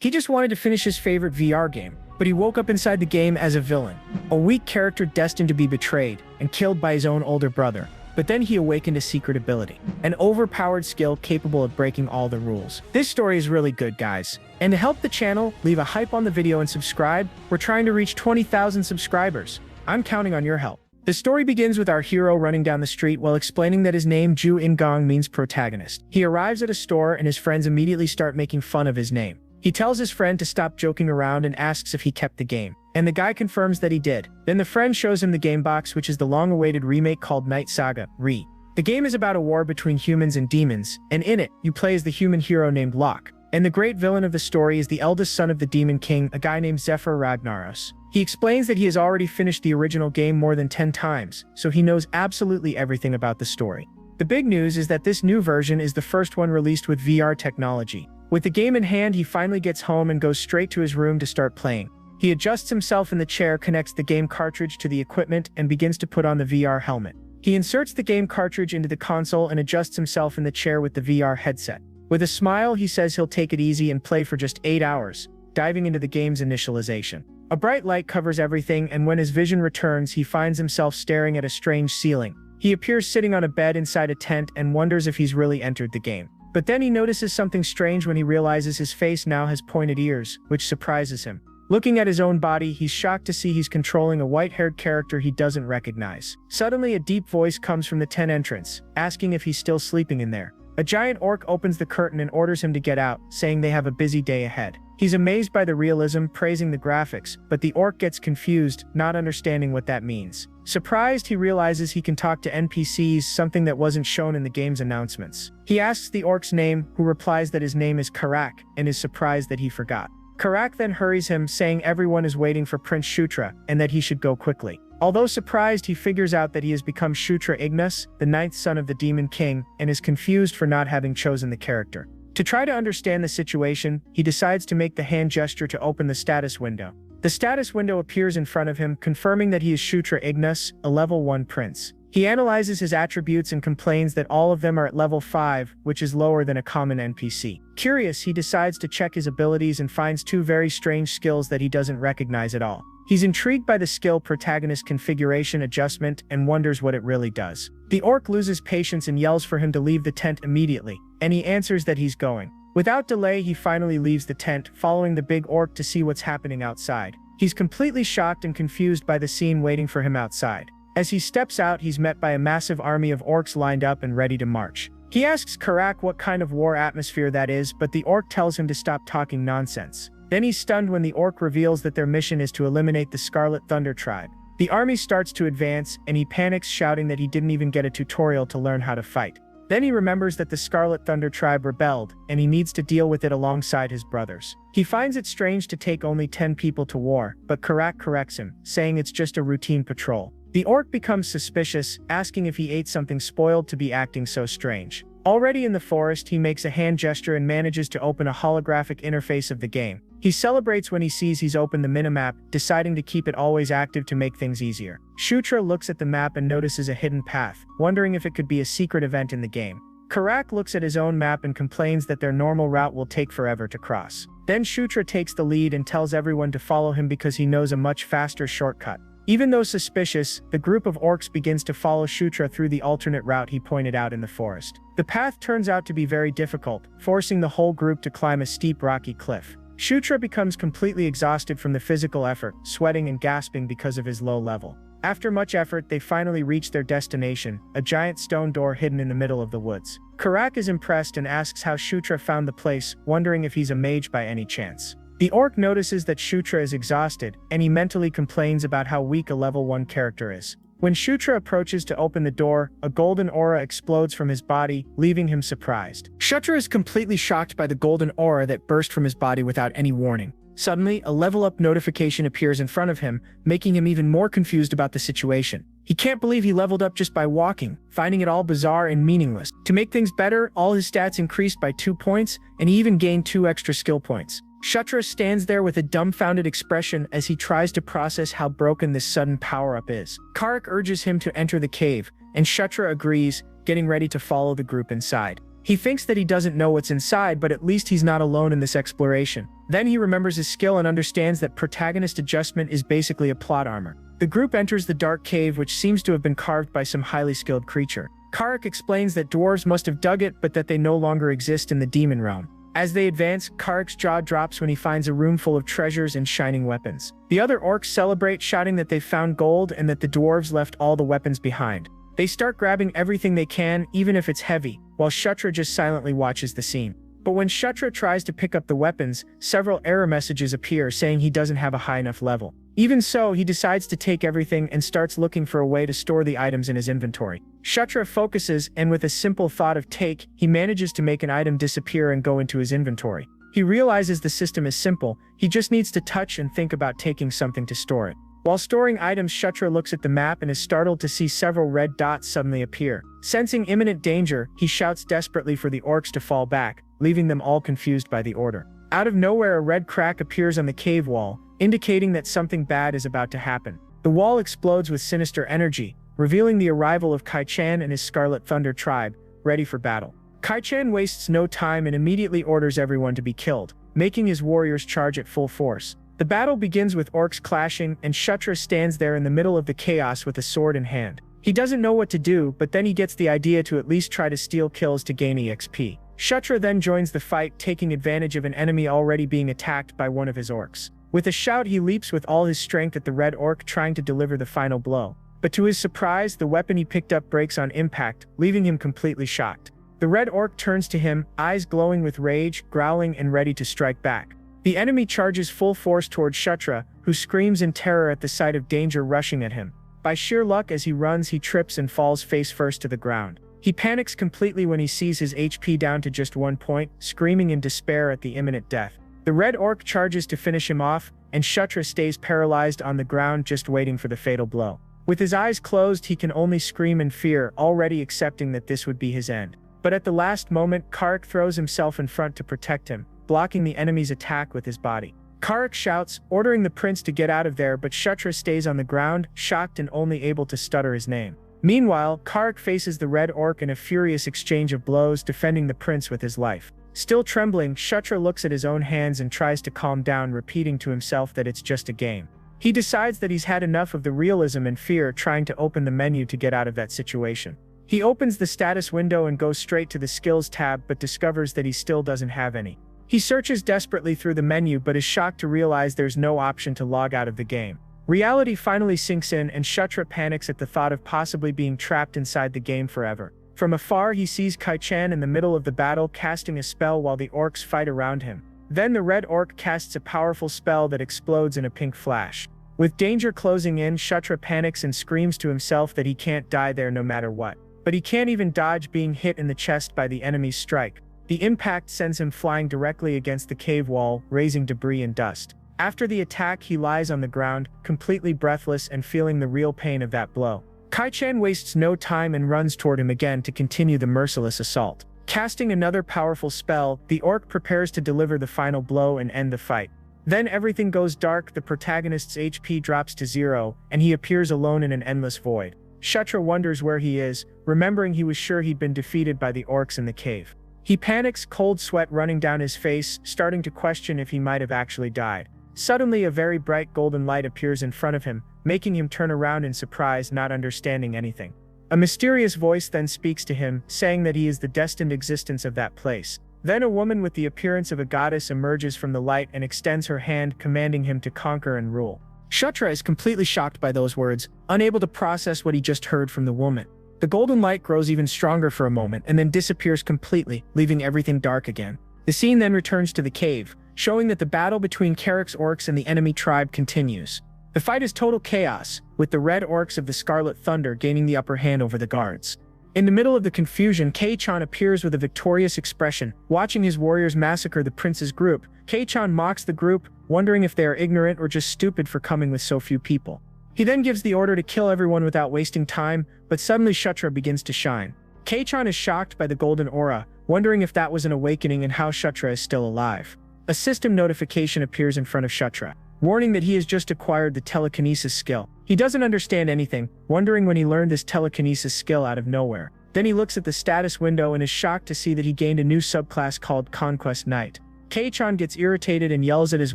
He just wanted to finish his favorite VR game, but he woke up inside the game as a villain, a weak character destined to be betrayed and killed by his own older brother. But then he awakened a secret ability, an overpowered skill capable of breaking all the rules. This story is really good, guys. And to help the channel, leave a hype on the video and subscribe. We're trying to reach 20,000 subscribers. I'm counting on your help. The story begins with our hero running down the street while explaining that his name Ju Ingong means protagonist. He arrives at a store and his friends immediately start making fun of his name. He tells his friend to stop joking around and asks if he kept the game. And the guy confirms that he did. Then the friend shows him the game box, which is the long-awaited remake called Night Saga Re. The game is about a war between humans and demons, and in it, you play as the human hero named Locke. And the great villain of the story is the eldest son of the Demon King, a guy named Zephyr Ragnaros. He explains that he has already finished the original game more than 10 times, so he knows absolutely everything about the story. The big news is that this new version is the first one released with VR technology. With the game in hand, he finally gets home and goes straight to his room to start playing. He adjusts himself in the chair, connects the game cartridge to the equipment, and begins to put on the VR helmet. He inserts the game cartridge into the console and adjusts himself in the chair with the VR headset. With a smile, he says he'll take it easy and play for just 8 hours, diving into the game's initialization. A bright light covers everything, and when his vision returns, he finds himself staring at a strange ceiling. He appears sitting on a bed inside a tent and wonders if he's really entered the game. But then he notices something strange when he realizes his face now has pointed ears, which surprises him. Looking at his own body, he's shocked to see he's controlling a white-haired character he doesn't recognize. Suddenly, a deep voice comes from the tent entrance, asking if he's still sleeping in there. A giant orc opens the curtain and orders him to get out, saying they have a busy day ahead. He's amazed by the realism, praising the graphics, but the orc gets confused, not understanding what that means. Surprised, he realizes he can talk to NPCs, something that wasn't shown in the game's announcements. He asks the orc's name, who replies that his name is Karak, and is surprised that he forgot. Karak then hurries him, saying everyone is waiting for Prince Shutra, and that he should go quickly. Although surprised, he figures out that he has become Shutra Ignis, the 9th son of the Demon King, and is confused for not having chosen the character. To try to understand the situation, he decides to make the hand gesture to open the status window. The status window appears in front of him, confirming that he is Shutra Ignis, a level 1 prince. He analyzes his attributes and complains that all of them are at level 5, which is lower than a common NPC. Curious, he decides to check his abilities and finds 2 very strange skills that he doesn't recognize at all. He's intrigued by the skill Protagonist Configuration Adjustment and wonders what it really does. The orc loses patience and yells for him to leave the tent immediately, and he answers that he's going. Without delay, he finally leaves the tent, following the big orc to see what's happening outside. He's completely shocked and confused by the scene waiting for him outside. As he steps out, he's met by a massive army of orcs lined up and ready to march. He asks Karak what kind of war atmosphere that is, but the orc tells him to stop talking nonsense. Then he's stunned when the orc reveals that their mission is to eliminate the Scarlet Thunder tribe. The army starts to advance, and he panics, shouting that he didn't even get a tutorial to learn how to fight. Then he remembers that the Scarlet Thunder tribe rebelled, and he needs to deal with it alongside his brothers. He finds it strange to take only 10 people to war, but Karak corrects him, saying it's just a routine patrol. The orc becomes suspicious, asking if he ate something spoiled to be acting so strange. Already in the forest, he makes a hand gesture and manages to open a holographic interface of the game. He celebrates when he sees he's opened the minimap, deciding to keep it always active to make things easier. Shutra looks at the map and notices a hidden path, wondering if it could be a secret event in the game. Karak looks at his own map and complains that their normal route will take forever to cross. Then Shutra takes the lead and tells everyone to follow him because he knows a much faster shortcut. Even though suspicious, the group of orcs begins to follow Shutra through the alternate route he pointed out in the forest. The path turns out to be very difficult, forcing the whole group to climb a steep rocky cliff. Shutra becomes completely exhausted from the physical effort, sweating and gasping because of his low level. After much effort, they finally reach their destination, a giant stone door hidden in the middle of the woods. Karak is impressed and asks how Shutra found the place, wondering if he's a mage by any chance. The orc notices that Shutra is exhausted, and he mentally complains about how weak a level 1 character is. When Shutra approaches to open the door, a golden aura explodes from his body, leaving him surprised. Shutra is completely shocked by the golden aura that burst from his body without any warning. Suddenly, a level up notification appears in front of him, making him even more confused about the situation. He can't believe he leveled up just by walking, finding it all bizarre and meaningless. To make things better, all his stats increased by 2 points, and he even gained 2 extra skill points. Shutra stands there with a dumbfounded expression as he tries to process how broken this sudden power-up is. Karak urges him to enter the cave, and Shutra agrees, getting ready to follow the group inside. He thinks that he doesn't know what's inside, but at least he's not alone in this exploration. Then he remembers his skill and understands that protagonist adjustment is basically a plot armor. The group enters the dark cave, which seems to have been carved by some highly skilled creature. Karik explains that dwarves must have dug it, but that they no longer exist in the demon realm. As they advance, Karik's jaw drops when he finds a room full of treasures and shining weapons. The other orcs celebrate, shouting that they've found gold and that the dwarves left all the weapons behind. They start grabbing everything they can, even if it's heavy, while Shutra just silently watches the scene. But when Shutra tries to pick up the weapons, several error messages appear saying he doesn't have a high enough level. Even so, he decides to take everything and starts looking for a way to store the items in his inventory. Shutra focuses, and with a simple thought of take, he manages to make an item disappear and go into his inventory. He realizes the system is simple, he just needs to touch and think about taking something to store it. While storing items, Shutra looks at the map and is startled to see several red dots suddenly appear. Sensing imminent danger, he shouts desperately for the orcs to fall back, leaving them all confused by the order. Out of nowhere, a red crack appears on the cave wall, indicating that something bad is about to happen. The wall explodes with sinister energy, revealing the arrival of Kai-chan and his Scarlet Thunder tribe, ready for battle. Kai-chan wastes no time and immediately orders everyone to be killed, making his warriors charge at full force. The battle begins with orcs clashing, and Shutra stands there in the middle of the chaos with a sword in hand. He doesn't know what to do, but then he gets the idea to at least try to steal kills to gain EXP. Shutra then joins the fight, taking advantage of an enemy already being attacked by one of his orcs. With a shout, he leaps with all his strength at the red orc, trying to deliver the final blow. But to his surprise, the weapon he picked up breaks on impact, leaving him completely shocked. The red orc turns to him, eyes glowing with rage, growling and ready to strike back. The enemy charges full force towards Shutra, who screams in terror at the sight of danger rushing at him. By sheer luck, as he runs, he trips and falls face first to the ground. He panics completely when he sees his HP down to just 1 point, screaming in despair at the imminent death. The red orc charges to finish him off, and Shutra stays paralyzed on the ground, just waiting for the fatal blow. With his eyes closed, he can only scream in fear, already accepting that this would be his end. But at the last moment, Karik throws himself in front to protect him, blocking the enemy's attack with his body. Karik shouts, ordering the prince to get out of there, but Shutra stays on the ground, shocked and only able to stutter his name. Meanwhile, Karik faces the red orc in a furious exchange of blows, defending the prince with his life. Still trembling, Shutra looks at his own hands and tries to calm down, repeating to himself that it's just a game. He decides that he's had enough of the realism and fear, trying to open the menu to get out of that situation. He opens the status window and goes straight to the skills tab, but discovers that he still doesn't have any. He searches desperately through the menu, but is shocked to realize there's no option to log out of the game. Reality finally sinks in, and Shutra panics at the thought of possibly being trapped inside the game forever. From afar, he sees Kai-chan in the middle of the battle, casting a spell while the orcs fight around him. Then the red orc casts a powerful spell that explodes in a pink flash. With danger closing in, Shutra panics and screams to himself that he can't die there no matter what. But he can't even dodge being hit in the chest by the enemy's strike. The impact sends him flying directly against the cave wall, raising debris and dust. After the attack, he lies on the ground, completely breathless and feeling the real pain of that blow. Kai-chan wastes no time and runs toward him again to continue the merciless assault. Casting another powerful spell, the orc prepares to deliver the final blow and end the fight. Then everything goes dark, the protagonist's HP drops to 0, and he appears alone in an endless void. Shutra wonders where he is, remembering he was sure he'd been defeated by the orcs in the cave. He panics, cold sweat running down his face, starting to question if he might have actually died. Suddenly, a very bright golden light appears in front of him, making him turn around in surprise, not understanding anything. A mysterious voice then speaks to him, saying that he is the destined existence of that place. Then a woman with the appearance of a goddess emerges from the light and extends her hand, commanding him to conquer and rule. Shutra is completely shocked by those words, unable to process what he just heard from the woman. The golden light grows even stronger for a moment and then disappears completely, leaving everything dark again. The scene then returns to the cave, showing that the battle between Karik's orcs and the enemy tribe continues. The fight is total chaos, with the red orcs of the Scarlet Thunder gaining the upper hand over the guards. In the middle of the confusion, Kai-chan appears with a victorious expression. Watching his warriors massacre the prince's group, Kai-chan mocks the group, wondering if they are ignorant or just stupid for coming with so few people. He then gives the order to kill everyone without wasting time, but suddenly Shutra begins to shine. Kai-chan is shocked by the golden aura, wondering if that was an awakening and how Shutra is still alive. A system notification appears in front of Shutra, warning that he has just acquired the telekinesis skill. He doesn't understand anything, wondering when he learned this telekinesis skill out of nowhere. Then he looks at the status window and is shocked to see that he gained a new subclass called Conquest Knight. Kei-chan gets irritated and yells at his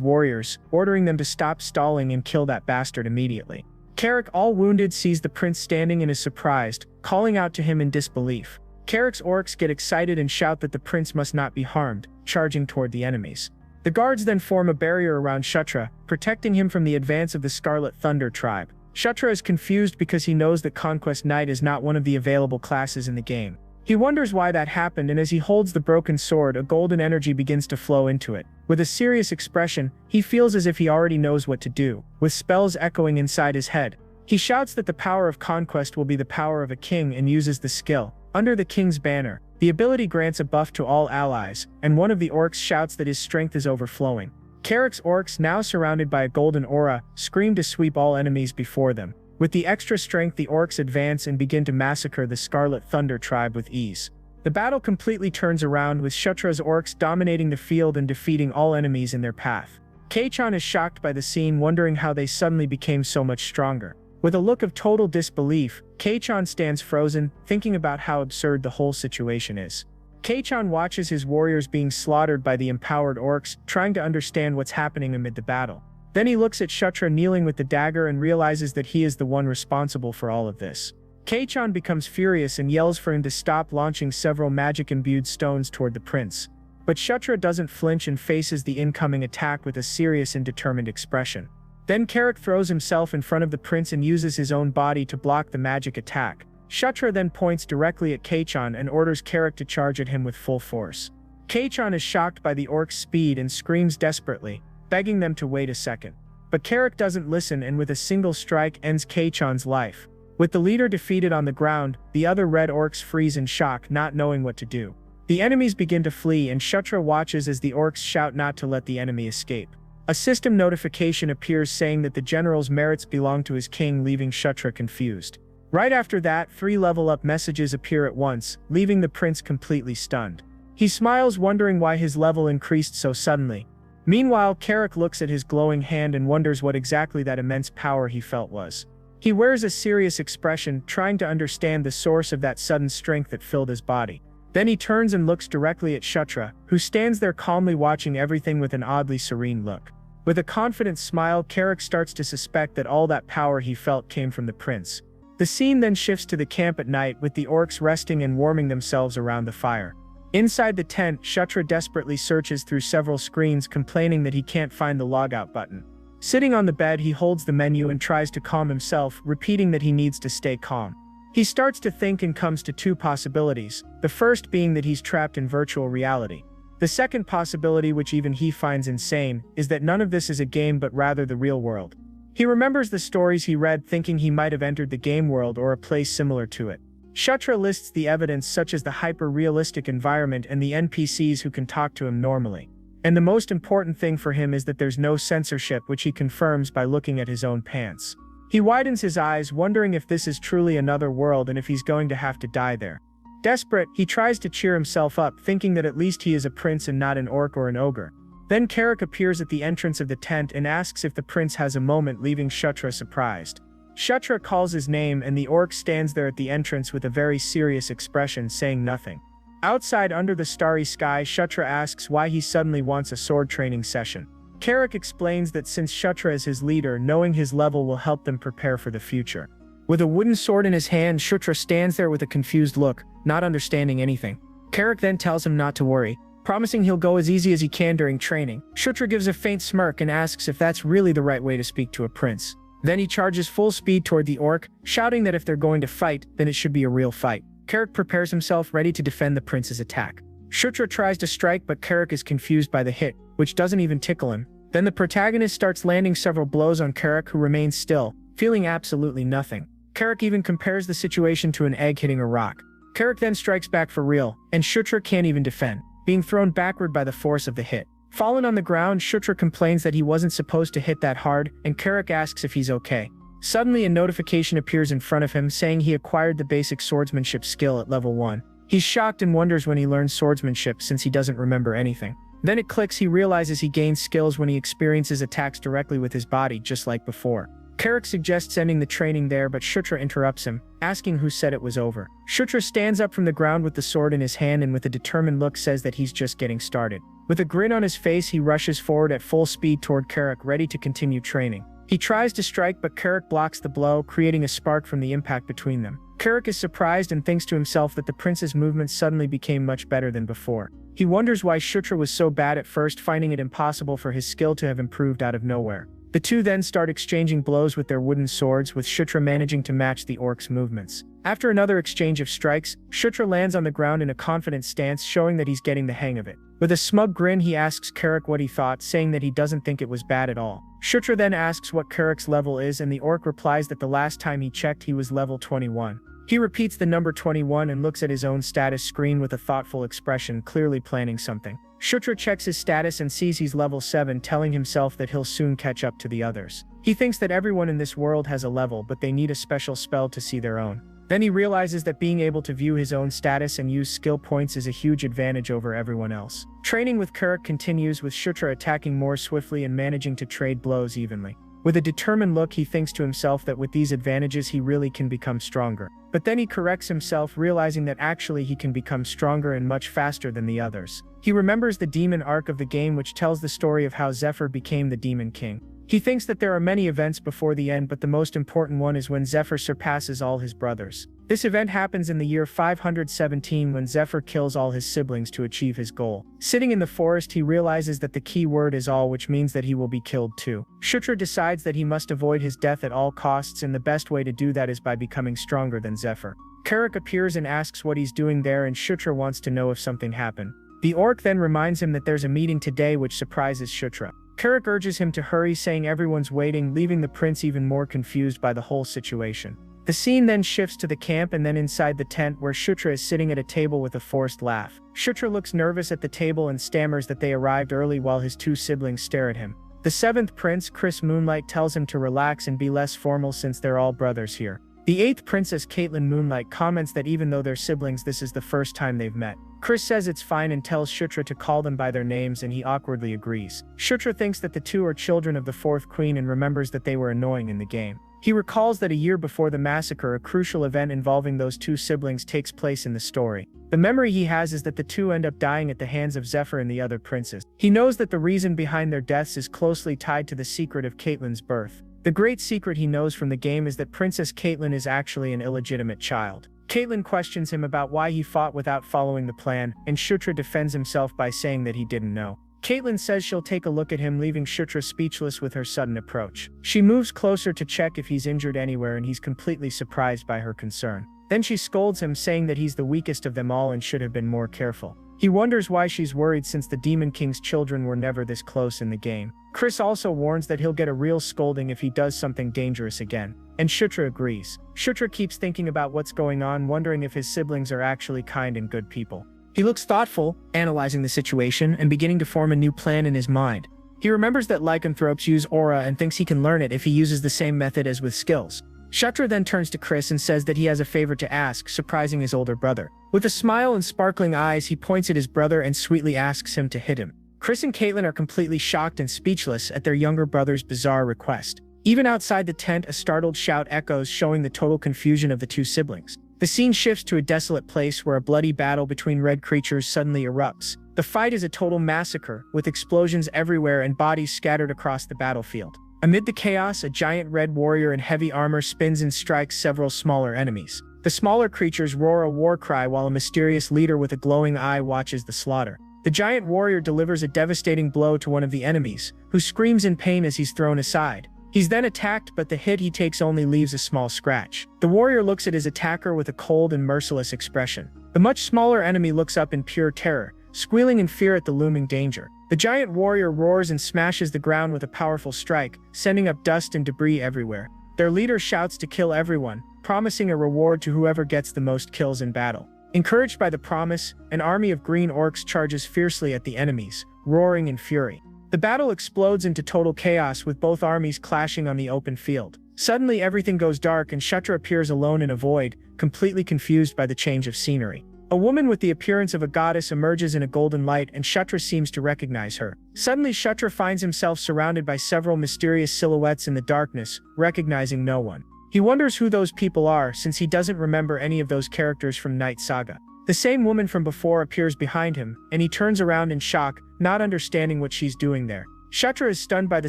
warriors, ordering them to stop stalling and kill that bastard immediately. Carrick, all wounded, sees the prince standing and is surprised, calling out to him in disbelief. Carrick's orcs get excited and shout that the prince must not be harmed, charging toward the enemies. The guards then form a barrier around Kshatriya, protecting him from the advance of the Scarlet Thunder tribe. Kshatriya is confused because he knows that Conquest Knight is not one of the available classes in the game. He wonders why that happened, and as he holds the broken sword, a golden energy begins to flow into it. With a serious expression, he feels as if he already knows what to do, with spells echoing inside his head. He shouts that the power of conquest will be the power of a king and uses the skill. Under the king's banner, the ability grants a buff to all allies, and one of the orcs shouts that his strength is overflowing. Carrick's orcs, now surrounded by a golden aura, scream to sweep all enemies before them. With the extra strength, the orcs advance and begin to massacre the Scarlet Thunder tribe with ease. The battle completely turns around, with Kshatriya's orcs dominating the field and defeating all enemies in their path. Kei-chan is shocked by the scene, wondering how they suddenly became so much stronger. With a look of total disbelief, Kei-chan stands frozen, thinking about how absurd the whole situation is. Kei-chan watches his warriors being slaughtered by the empowered orcs, trying to understand what's happening amid the battle. Then he looks at Kshatriya kneeling with the dagger and realizes that he is the one responsible for all of this. Kei-chan becomes furious and yells for him to stop, launching several magic-imbued stones toward the prince. But Kshatriya doesn't flinch and faces the incoming attack with a serious and determined expression. Then Carrick throws himself in front of the prince and uses his own body to block the magic attack. Kshatriya then points directly at Kei-chan and orders Carrick to charge at him with full force. Kei-chan is shocked by the orc's speed and screams desperately, begging them to wait a second. But Carrick doesn't listen and with a single strike ends Kei-chan's life. With the leader defeated on the ground, the other red orcs freeze in shock, not knowing what to do. The enemies begin to flee and Kshatriya watches as the orcs shout not to let the enemy escape. A system notification appears saying that the general's merits belong to his king, leaving Kshatriya confused. Right after that, 3 level-up messages appear at once, leaving the prince completely stunned. He smiles, wondering why his level increased so suddenly. Meanwhile, Carrick looks at his glowing hand and wonders what exactly that immense power he felt was. He wears a serious expression, trying to understand the source of that sudden strength that filled his body. Then he turns and looks directly at Kshatriya, who stands there calmly watching everything with an oddly serene look. With a confident smile, Carrick starts to suspect that all that power he felt came from the prince. The scene then shifts to the camp at night, with the orcs resting and warming themselves around the fire. Inside the tent, Kshatriya desperately searches through several screens, complaining that he can't find the logout button. Sitting on the bed, he holds the menu and tries to calm himself, repeating that he needs to stay calm. He starts to think and comes to 2 possibilities, the first being that he's trapped in virtual reality. The second possibility, which even he finds insane, is that none of this is a game but rather the real world. He remembers the stories he read, thinking he might have entered the game world or a place similar to it. Kshatriya lists the evidence, such as the hyper-realistic environment and the NPCs who can talk to him normally. And the most important thing for him is that there's no censorship, which he confirms by looking at his own pants. He widens his eyes, wondering if this is truly another world and if he's going to have to die there. Desperate, he tries to cheer himself up, thinking that at least he is a prince and not an orc or an ogre. Then Carrick appears at the entrance of the tent and asks if the prince has a moment, leaving Kshatriya surprised. Kshatriya calls his name and the orc stands there at the entrance with a very serious expression, saying nothing. Outside under the starry sky, Kshatriya asks why he suddenly wants a sword training session. Carrick explains that since Kshatriya is his leader, knowing his level will help them prepare for the future. With a wooden sword in his hand, Kshatriya stands there with a confused look, not understanding anything. Carrick then tells him not to worry, promising he'll go as easy as he can during training. Kshatriya gives a faint smirk and asks if that's really the right way to speak to a prince. Then he charges full speed toward the orc, shouting that if they're going to fight, then it should be a real fight. Carrick prepares himself, ready to defend the prince's attack. Kshatriya tries to strike, but Carrick is confused by the hit, which doesn't even tickle him. Then the protagonist starts landing several blows on Carrick, who remains still, feeling absolutely nothing. Carrick even compares the situation to an egg hitting a rock. Carrick then strikes back for real, and Kshatriya can't even defend, being thrown backward by the force of the hit. Fallen on the ground, Kshatriya complains that he wasn't supposed to hit that hard, and Carrick asks if he's okay. Suddenly, a notification appears in front of him saying he acquired the basic swordsmanship skill at level 1. He's shocked and wonders when he learned swordsmanship, since he doesn't remember anything. Then it clicks, he realizes he gains skills when he experiences attacks directly with his body, just like before. Carrick suggests ending the training there, but Shutra interrupts him, asking who said it was over. Shutra stands up from the ground with the sword in his hand and with a determined look says that he's just getting started. With a grin on his face, he rushes forward at full speed toward Carrick, ready to continue training. He tries to strike, but Carrick blocks the blow, creating a spark from the impact between them. Carrick is surprised and thinks to himself that the prince's movements suddenly became much better than before. He wonders why Shutra was so bad at first, finding it impossible for his skill to have improved out of nowhere. The two then start exchanging blows with their wooden swords, with Shutra managing to match the orc's movements. After another exchange of strikes, Shutra lands on the ground in a confident stance, showing that he's getting the hang of it. With a smug grin, he asks Carrick what he thought, saying that he doesn't think it was bad at all. Shutra then asks what Carrick's level is, and the orc replies that the last time he checked he was level 21. He repeats the number 21 and looks at his own status screen with a thoughtful expression, clearly planning something. Shutra checks his status and sees he's level 7, telling himself that he'll soon catch up to the others. He thinks that everyone in this world has a level, but they need a special spell to see their own. Then he realizes that being able to view his own status and use skill points is a huge advantage over everyone else. Training with Carrick continues, with Shutra attacking more swiftly and managing to trade blows evenly. With a determined look, he thinks to himself that with these advantages he really can become stronger. But then he corrects himself, realizing that actually he can become stronger and much faster than the others. He remembers the demon arc of the game, which tells the story of how Zephyr became the Demon King. He thinks that there are many events before the end, but the most important one is when Zephyr surpasses all his brothers. This event happens in the year 517, when Zephyr kills all his siblings to achieve his goal. Sitting in the forest, he realizes that the key word is all, which means that he will be killed too. Shutra decides that he must avoid his death at all costs, and the best way to do that is by becoming stronger than Zephyr. Carrick appears and asks what he's doing there, and Shutra wants to know if something happened. The orc then reminds him that there's a meeting today, which surprises Shutra. Carrick urges him to hurry, saying everyone's waiting, leaving the prince even more confused by the whole situation. The scene then shifts to the camp and then inside the tent, where Shutra is sitting at a table with a forced laugh. Shutra looks nervous at the table and stammers that they arrived early while his two siblings stare at him. The seventh prince, Chris Moonlight, tells him to relax and be less formal since they're all brothers here. The eighth princess, Caitlin Moonlight, comments that even though they're siblings, this is the first time they've met. Chris says it's fine and tells Shutra to call them by their names, and he awkwardly agrees. Shutra thinks that the two are children of the fourth queen and remembers that they were annoying in the game. He recalls that a year before the massacre, a crucial event involving those two siblings takes place in the story. The memory he has is that the two end up dying at the hands of Zephyr and the other princes. He knows that the reason behind their deaths is closely tied to the secret of Caitlin's birth. The great secret he knows from the game is that Princess Caitlin is actually an illegitimate child. Caitlin questions him about why he fought without following the plan, and Shutra defends himself by saying that he didn't know. Caitlin says she'll take a look at him, leaving Shutra speechless with her sudden approach. She moves closer to check if he's injured anywhere, and he's completely surprised by her concern. Then she scolds him, saying that he's the weakest of them all and should have been more careful. He wonders why she's worried, since the Demon King's children were never this close in the game. Chris also warns that he'll get a real scolding if he does something dangerous again, and Shutra agrees. Shutra keeps thinking about what's going on, wondering if his siblings are actually kind and good people. He looks thoughtful, analyzing the situation and beginning to form a new plan in his mind. He remembers that lycanthropes use aura and thinks he can learn it if he uses the same method as with skills. Shutra then turns to Chris and says that he has a favor to ask, surprising his older brother. With a smile and sparkling eyes, he points at his brother and sweetly asks him to hit him. Chris and Caitlin are completely shocked and speechless at their younger brother's bizarre request. Even outside the tent, a startled shout echoes, showing the total confusion of the two siblings. The scene shifts to a desolate place where a bloody battle between red creatures suddenly erupts. The fight is a total massacre, with explosions everywhere and bodies scattered across the battlefield. Amid the chaos, a giant red warrior in heavy armor spins and strikes several smaller enemies. The smaller creatures roar a war cry while a mysterious leader with a glowing eye watches the slaughter. The giant warrior delivers a devastating blow to one of the enemies, who screams in pain as he's thrown aside. He's then attacked, but the hit he takes only leaves a small scratch. The warrior looks at his attacker with a cold and merciless expression. The much smaller enemy looks up in pure terror, squealing in fear at the looming danger. The giant warrior roars and smashes the ground with a powerful strike, sending up dust and debris everywhere. Their leader shouts to kill everyone, promising a reward to whoever gets the most kills in battle. Encouraged by the promise, an army of green orcs charges fiercely at the enemies, roaring in fury. The battle explodes into total chaos, with both armies clashing on the open field. Suddenly everything goes dark and Shutra appears alone in a void, completely confused by the change of scenery. A woman with the appearance of a goddess emerges in a golden light and Kshatriya seems to recognize her. Suddenly Kshatriya finds himself surrounded by several mysterious silhouettes in the darkness, recognizing no one. He wonders who those people are since he doesn't remember any of those characters from Night Saga. The same woman from before appears behind him, and he turns around in shock, not understanding what she's doing there. Kshatriya is stunned by the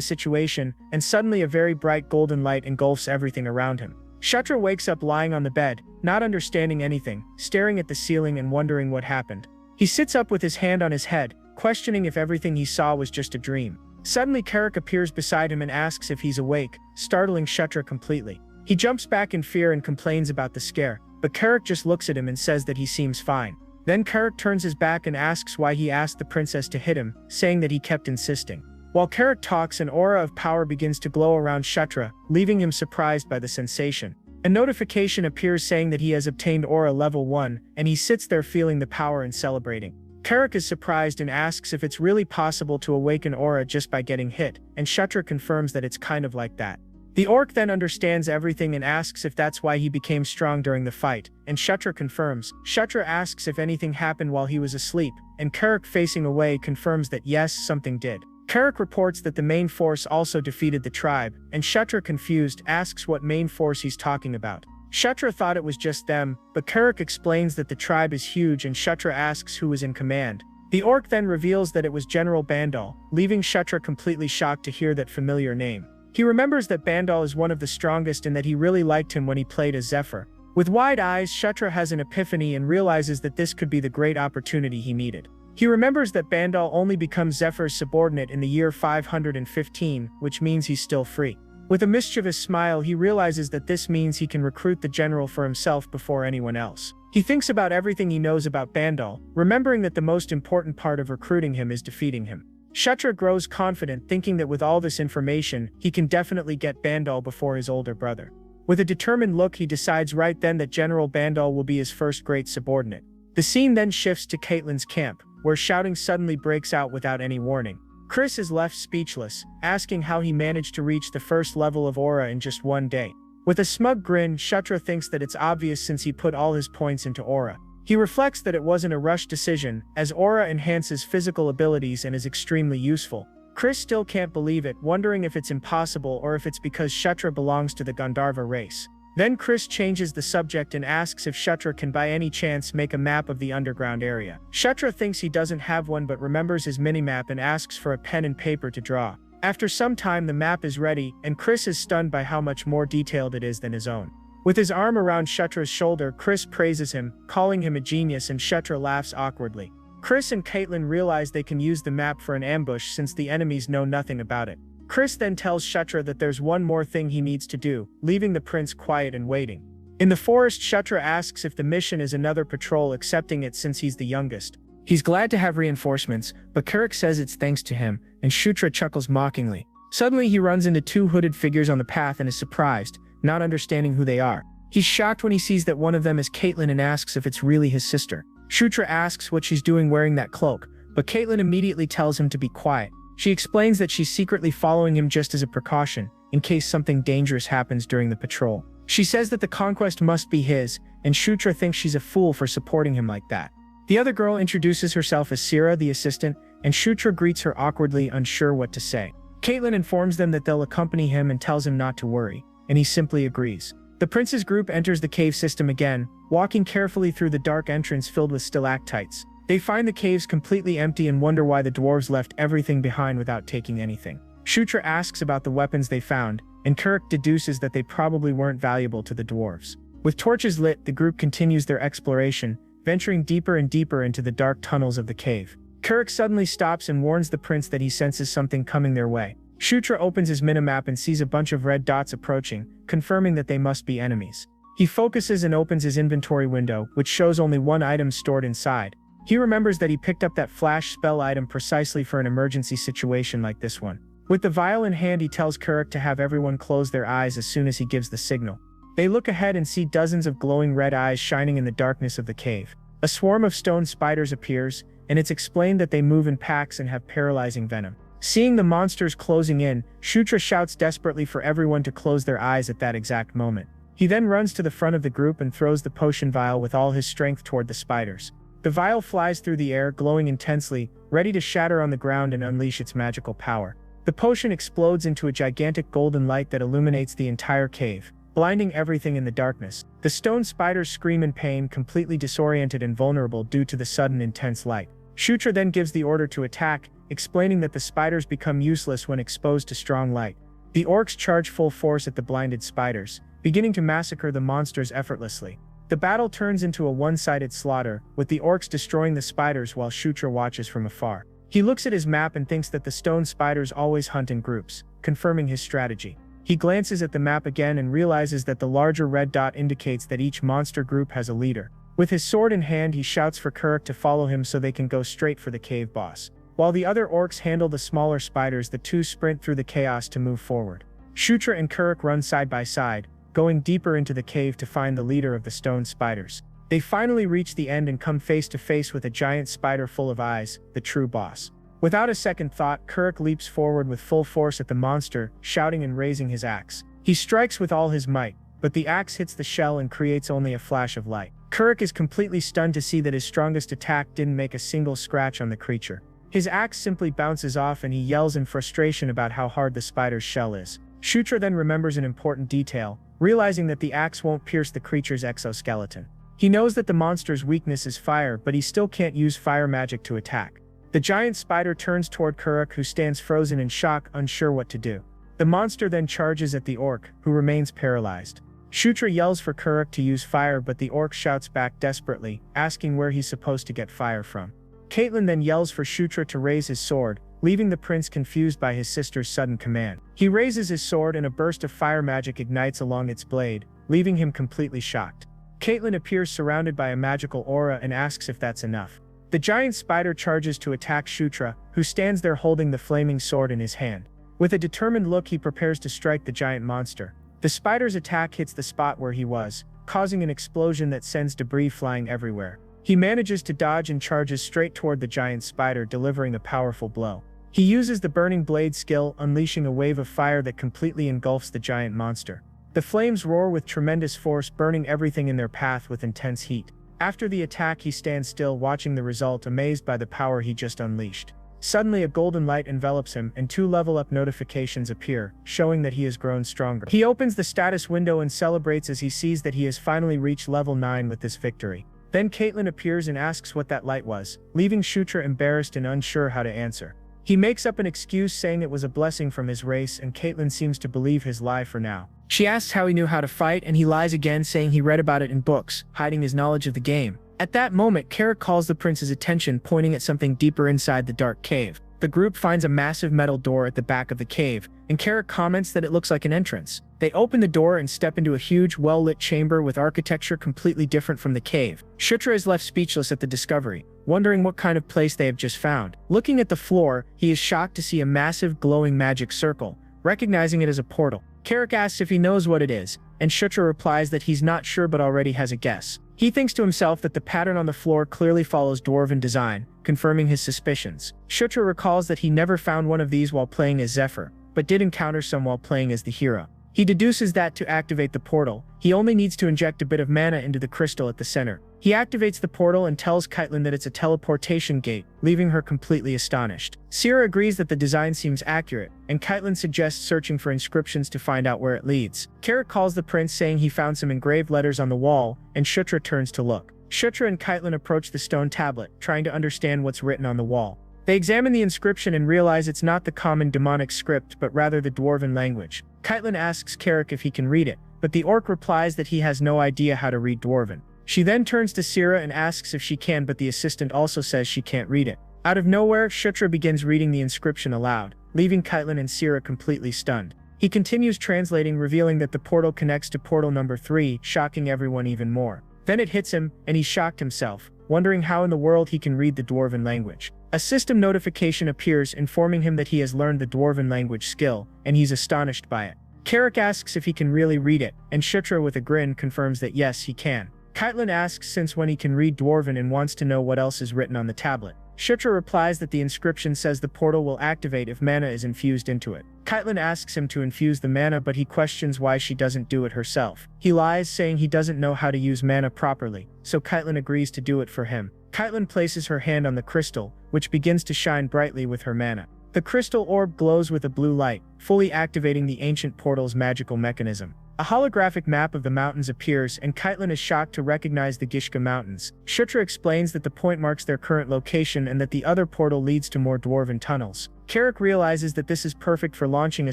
situation, and suddenly a very bright golden light engulfs everything around him. Kshatriya wakes up lying on the bed, not understanding anything, staring at the ceiling and wondering what happened. He sits up with his hand on his head, questioning if everything he saw was just a dream. Suddenly Carrick appears beside him and asks if he's awake, startling Kshatriya completely. He jumps back in fear and complains about the scare, but Carrick just looks at him and says that he seems fine. Then Carrick turns his back and asks why he asked the princess to hit him, saying that he kept insisting. While Carrick talks, an aura of power begins to glow around Kshatriya, leaving him surprised by the sensation. A notification appears saying that he has obtained aura level 1, and he sits there feeling the power and celebrating. Carrick is surprised and asks if it's really possible to awaken aura just by getting hit, and Kshatriya confirms that it's kind of like that. The orc then understands everything and asks if that's why he became strong during the fight, and Kshatriya confirms. Kshatriya asks if anything happened while he was asleep, and Carrick, facing away, confirms that yes, something did. Carrick reports that the main force also defeated the tribe, and Kshatriya, confused, asks what main force he's talking about. Kshatriya thought it was just them, but Carrick explains that the tribe is huge and Kshatriya asks who was in command. The orc then reveals that it was General Bandal, leaving Kshatriya completely shocked to hear that familiar name. He remembers that Bandal is one of the strongest and that he really liked him when he played as Zephyr. With wide eyes, Kshatriya has an epiphany and realizes that this could be the great opportunity he needed. He remembers that Bandal only becomes Zephyr's subordinate in the year 515, which means he's still free. With a mischievous smile, he realizes that this means he can recruit the general for himself before anyone else. He thinks about everything he knows about Bandal, remembering that the most important part of recruiting him is defeating him. Kshatriya grows confident, thinking that with all this information, he can definitely get Bandal before his older brother. With a determined look, he decides right then that General Bandal will be his first great subordinate. The scene then shifts to Caitlyn's camp, where shouting suddenly breaks out without any warning. Chris is left speechless, asking how he managed to reach the first level of aura in just one day. With a smug grin, Kshatriya thinks that it's obvious since he put all his points into aura. He reflects that it wasn't a rushed decision, as aura enhances physical abilities and is extremely useful. Chris still can't believe it, wondering if it's impossible or if it's because Kshatriya belongs to the Gandharva race. Then Chris changes the subject and asks if Kshatriya can by any chance make a map of the underground area. Kshatriya thinks he doesn't have one but remembers his minimap and asks for a pen and paper to draw. After some time, the map is ready, and Chris is stunned by how much more detailed it is than his own. With his arm around Kshatriya's shoulder, Chris praises him, calling him a genius, and Kshatriya laughs awkwardly. Chris and Caitlyn realize they can use the map for an ambush since the enemies know nothing about it. Chris then tells Kshatriya that there's one more thing he needs to do, leaving the prince quiet and waiting. In the forest, Kshatriya asks if the mission is another patrol, accepting it since he's the youngest. He's glad to have reinforcements, but Carrick says it's thanks to him, and Kshatriya chuckles mockingly. Suddenly he runs into two hooded figures on the path and is surprised, not understanding who they are. He's shocked when he sees that one of them is Caitlyn and asks if it's really his sister. Kshatriya asks what she's doing wearing that cloak, but Caitlyn immediately tells him to be quiet. She explains that she's secretly following him just as a precaution, in case something dangerous happens during the patrol. She says that the conquest must be his, and Kshatriya thinks she's a fool for supporting him like that. The other girl introduces herself as Sira, the assistant, and Kshatriya greets her awkwardly, unsure what to say. Caitlyn informs them that they'll accompany him and tells him not to worry, and he simply agrees. The prince's group enters the cave system again, walking carefully through the dark entrance filled with stalactites. They find the caves completely empty and wonder why the dwarves left everything behind without taking anything. Kshatriya asks about the weapons they found, and Carrick deduces that they probably weren't valuable to the dwarves. With torches lit, the group continues their exploration, venturing deeper and deeper into the dark tunnels of the cave. Carrick suddenly stops and warns the prince that he senses something coming their way. Kshatriya opens his minimap and sees a bunch of red dots approaching, confirming that they must be enemies. He focuses and opens his inventory window, which shows only one item stored inside. He remembers that he picked up that flash spell item precisely for an emergency situation like this one. With the vial in hand, he tells Carrick to have everyone close their eyes as soon as he gives the signal. They look ahead and see dozens of glowing red eyes shining in the darkness of the cave. A swarm of stone spiders appears, and it's explained that they move in packs and have paralyzing venom. Seeing the monsters closing in, Kshatriya shouts desperately for everyone to close their eyes at that exact moment. He then runs to the front of the group and throws the potion vial with all his strength toward the spiders. The vial flies through the air, glowing intensely, ready to shatter on the ground and unleash its magical power. The potion explodes into a gigantic golden light that illuminates the entire cave, blinding everything in the darkness. The stone spiders scream in pain, completely disoriented and vulnerable due to the sudden intense light. Shutra then gives the order to attack, explaining that the spiders become useless when exposed to strong light. The orcs charge full force at the blinded spiders, beginning to massacre the monsters effortlessly. The battle turns into a one-sided slaughter, with the orcs destroying the spiders while Shutra watches from afar. He looks at his map and thinks that the stone spiders always hunt in groups, confirming his strategy. He glances at the map again and realizes that the larger red dot indicates that each monster group has a leader. With his sword in hand, he shouts for Kuruk to follow him so they can go straight for the cave boss. While the other orcs handle the smaller spiders, the two sprint through the chaos to move forward. Shutra and Kuruk run side by side, going deeper into the cave to find the leader of the stone spiders. They finally reach the end and come face to face with a giant spider full of eyes, the true boss. Without a second thought, Kuruk leaps forward with full force at the monster, shouting and raising his axe. He strikes with all his might, but the axe hits the shell and creates only a flash of light. Kuruk is completely stunned to see that his strongest attack didn't make a single scratch on the creature. His axe simply bounces off and he yells in frustration about how hard the spider's shell is. Shutra then remembers an important detail, realizing that the axe won't pierce the creature's exoskeleton. He knows that the monster's weakness is fire, but he still can't use fire magic to attack. The giant spider turns toward Kuruk, who stands frozen in shock, unsure what to do. The monster then charges at the orc, who remains paralyzed. Shutra yells for Kuruk to use fire, but the orc shouts back desperately, asking where he's supposed to get fire from. Caitlin then yells for Shutra to raise his sword, leaving the prince confused by his sister's sudden command. He raises his sword and a burst of fire magic ignites along its blade, leaving him completely shocked. Caitlin appears surrounded by a magical aura and asks if that's enough. The giant spider charges to attack Shutra, who stands there holding the flaming sword in his hand. With a determined look, he prepares to strike the giant monster. The spider's attack hits the spot where he was, causing an explosion that sends debris flying everywhere. He manages to dodge and charges straight toward the giant spider, delivering a powerful blow. He uses the burning blade skill, unleashing a wave of fire that completely engulfs the giant monster. The flames roar with tremendous force, burning everything in their path with intense heat. After the attack, he stands still, watching the result, amazed by the power he just unleashed. Suddenly, a golden light envelops him, and 2 level-up notifications appear, showing that he has grown stronger. He opens the status window and celebrates as he sees that he has finally reached level 9 with this victory. Then Caitlin appears and asks what that light was, leaving Shutra embarrassed and unsure how to answer. He makes up an excuse, saying it was a blessing from his race, and Caitlin seems to believe his lie for now. She asks how he knew how to fight, and he lies again, saying he read about it in books, hiding his knowledge of the game. At that moment, Kuruk calls the prince's attention, pointing at something deeper inside the dark cave. The group finds a massive metal door at the back of the cave, and Kuruk comments that it looks like an entrance. They open the door and step into a huge, well-lit chamber with architecture completely different from the cave. Shutra is left speechless at the discovery, wondering what kind of place they have just found. Looking at the floor, he is shocked to see a massive glowing magic circle, recognizing it as a portal. Kuruk asks if he knows what it is, and Shutra replies that he's not sure but already has a guess. He thinks to himself that the pattern on the floor clearly follows dwarven design, confirming his suspicions. Shutra recalls that he never found one of these while playing as Zephyr, but did encounter some while playing as the hero. He deduces that to activate the portal, he only needs to inject a bit of mana into the crystal at the center. He activates the portal and tells Caitlin that it's a teleportation gate, leaving her completely astonished. Sierra agrees that the design seems accurate, and Caitlin suggests searching for inscriptions to find out where it leads. Kuruk calls the prince, saying he found some engraved letters on the wall, and Shutra turns to look. Shutra and Caitlin approach the stone tablet, trying to understand what's written on the wall. They examine the inscription and realize it's not the common demonic script, but rather the dwarven language. Caitlin asks Kuruk if he can read it, but the orc replies that he has no idea how to read dwarven. She then turns to Sierra and asks if she can, but the assistant also says she can't read it. Out of nowhere, Shutra begins reading the inscription aloud, leaving Caitlin and Sierra completely stunned. He continues translating, revealing that the portal connects to portal number 3, shocking everyone even more. Then it hits him, and he's shocked himself, wondering how in the world he can read the dwarven language. A system notification appears, informing him that he has learned the dwarven language skill, and he's astonished by it. Kuruk asks if he can really read it, and Shutra with a grin confirms that yes, he can. Caitlin asks since when he can read Dwarven and wants to know what else is written on the tablet. Shutra replies that the inscription says the portal will activate if mana is infused into it. Caitlin asks him to infuse the mana, but he questions why she doesn't do it herself. He lies, saying he doesn't know how to use mana properly, so Caitlin agrees to do it for him. Caitlin places her hand on the crystal, which begins to shine brightly with her mana. The crystal orb glows with a blue light, fully activating the ancient portal's magical mechanism. A holographic map of the mountains appears, and Caitlin is shocked to recognize the Gishka Mountains. Shutra explains that the point marks their current location and that the other portal leads to more dwarven tunnels. Carrick realizes that this is perfect for launching a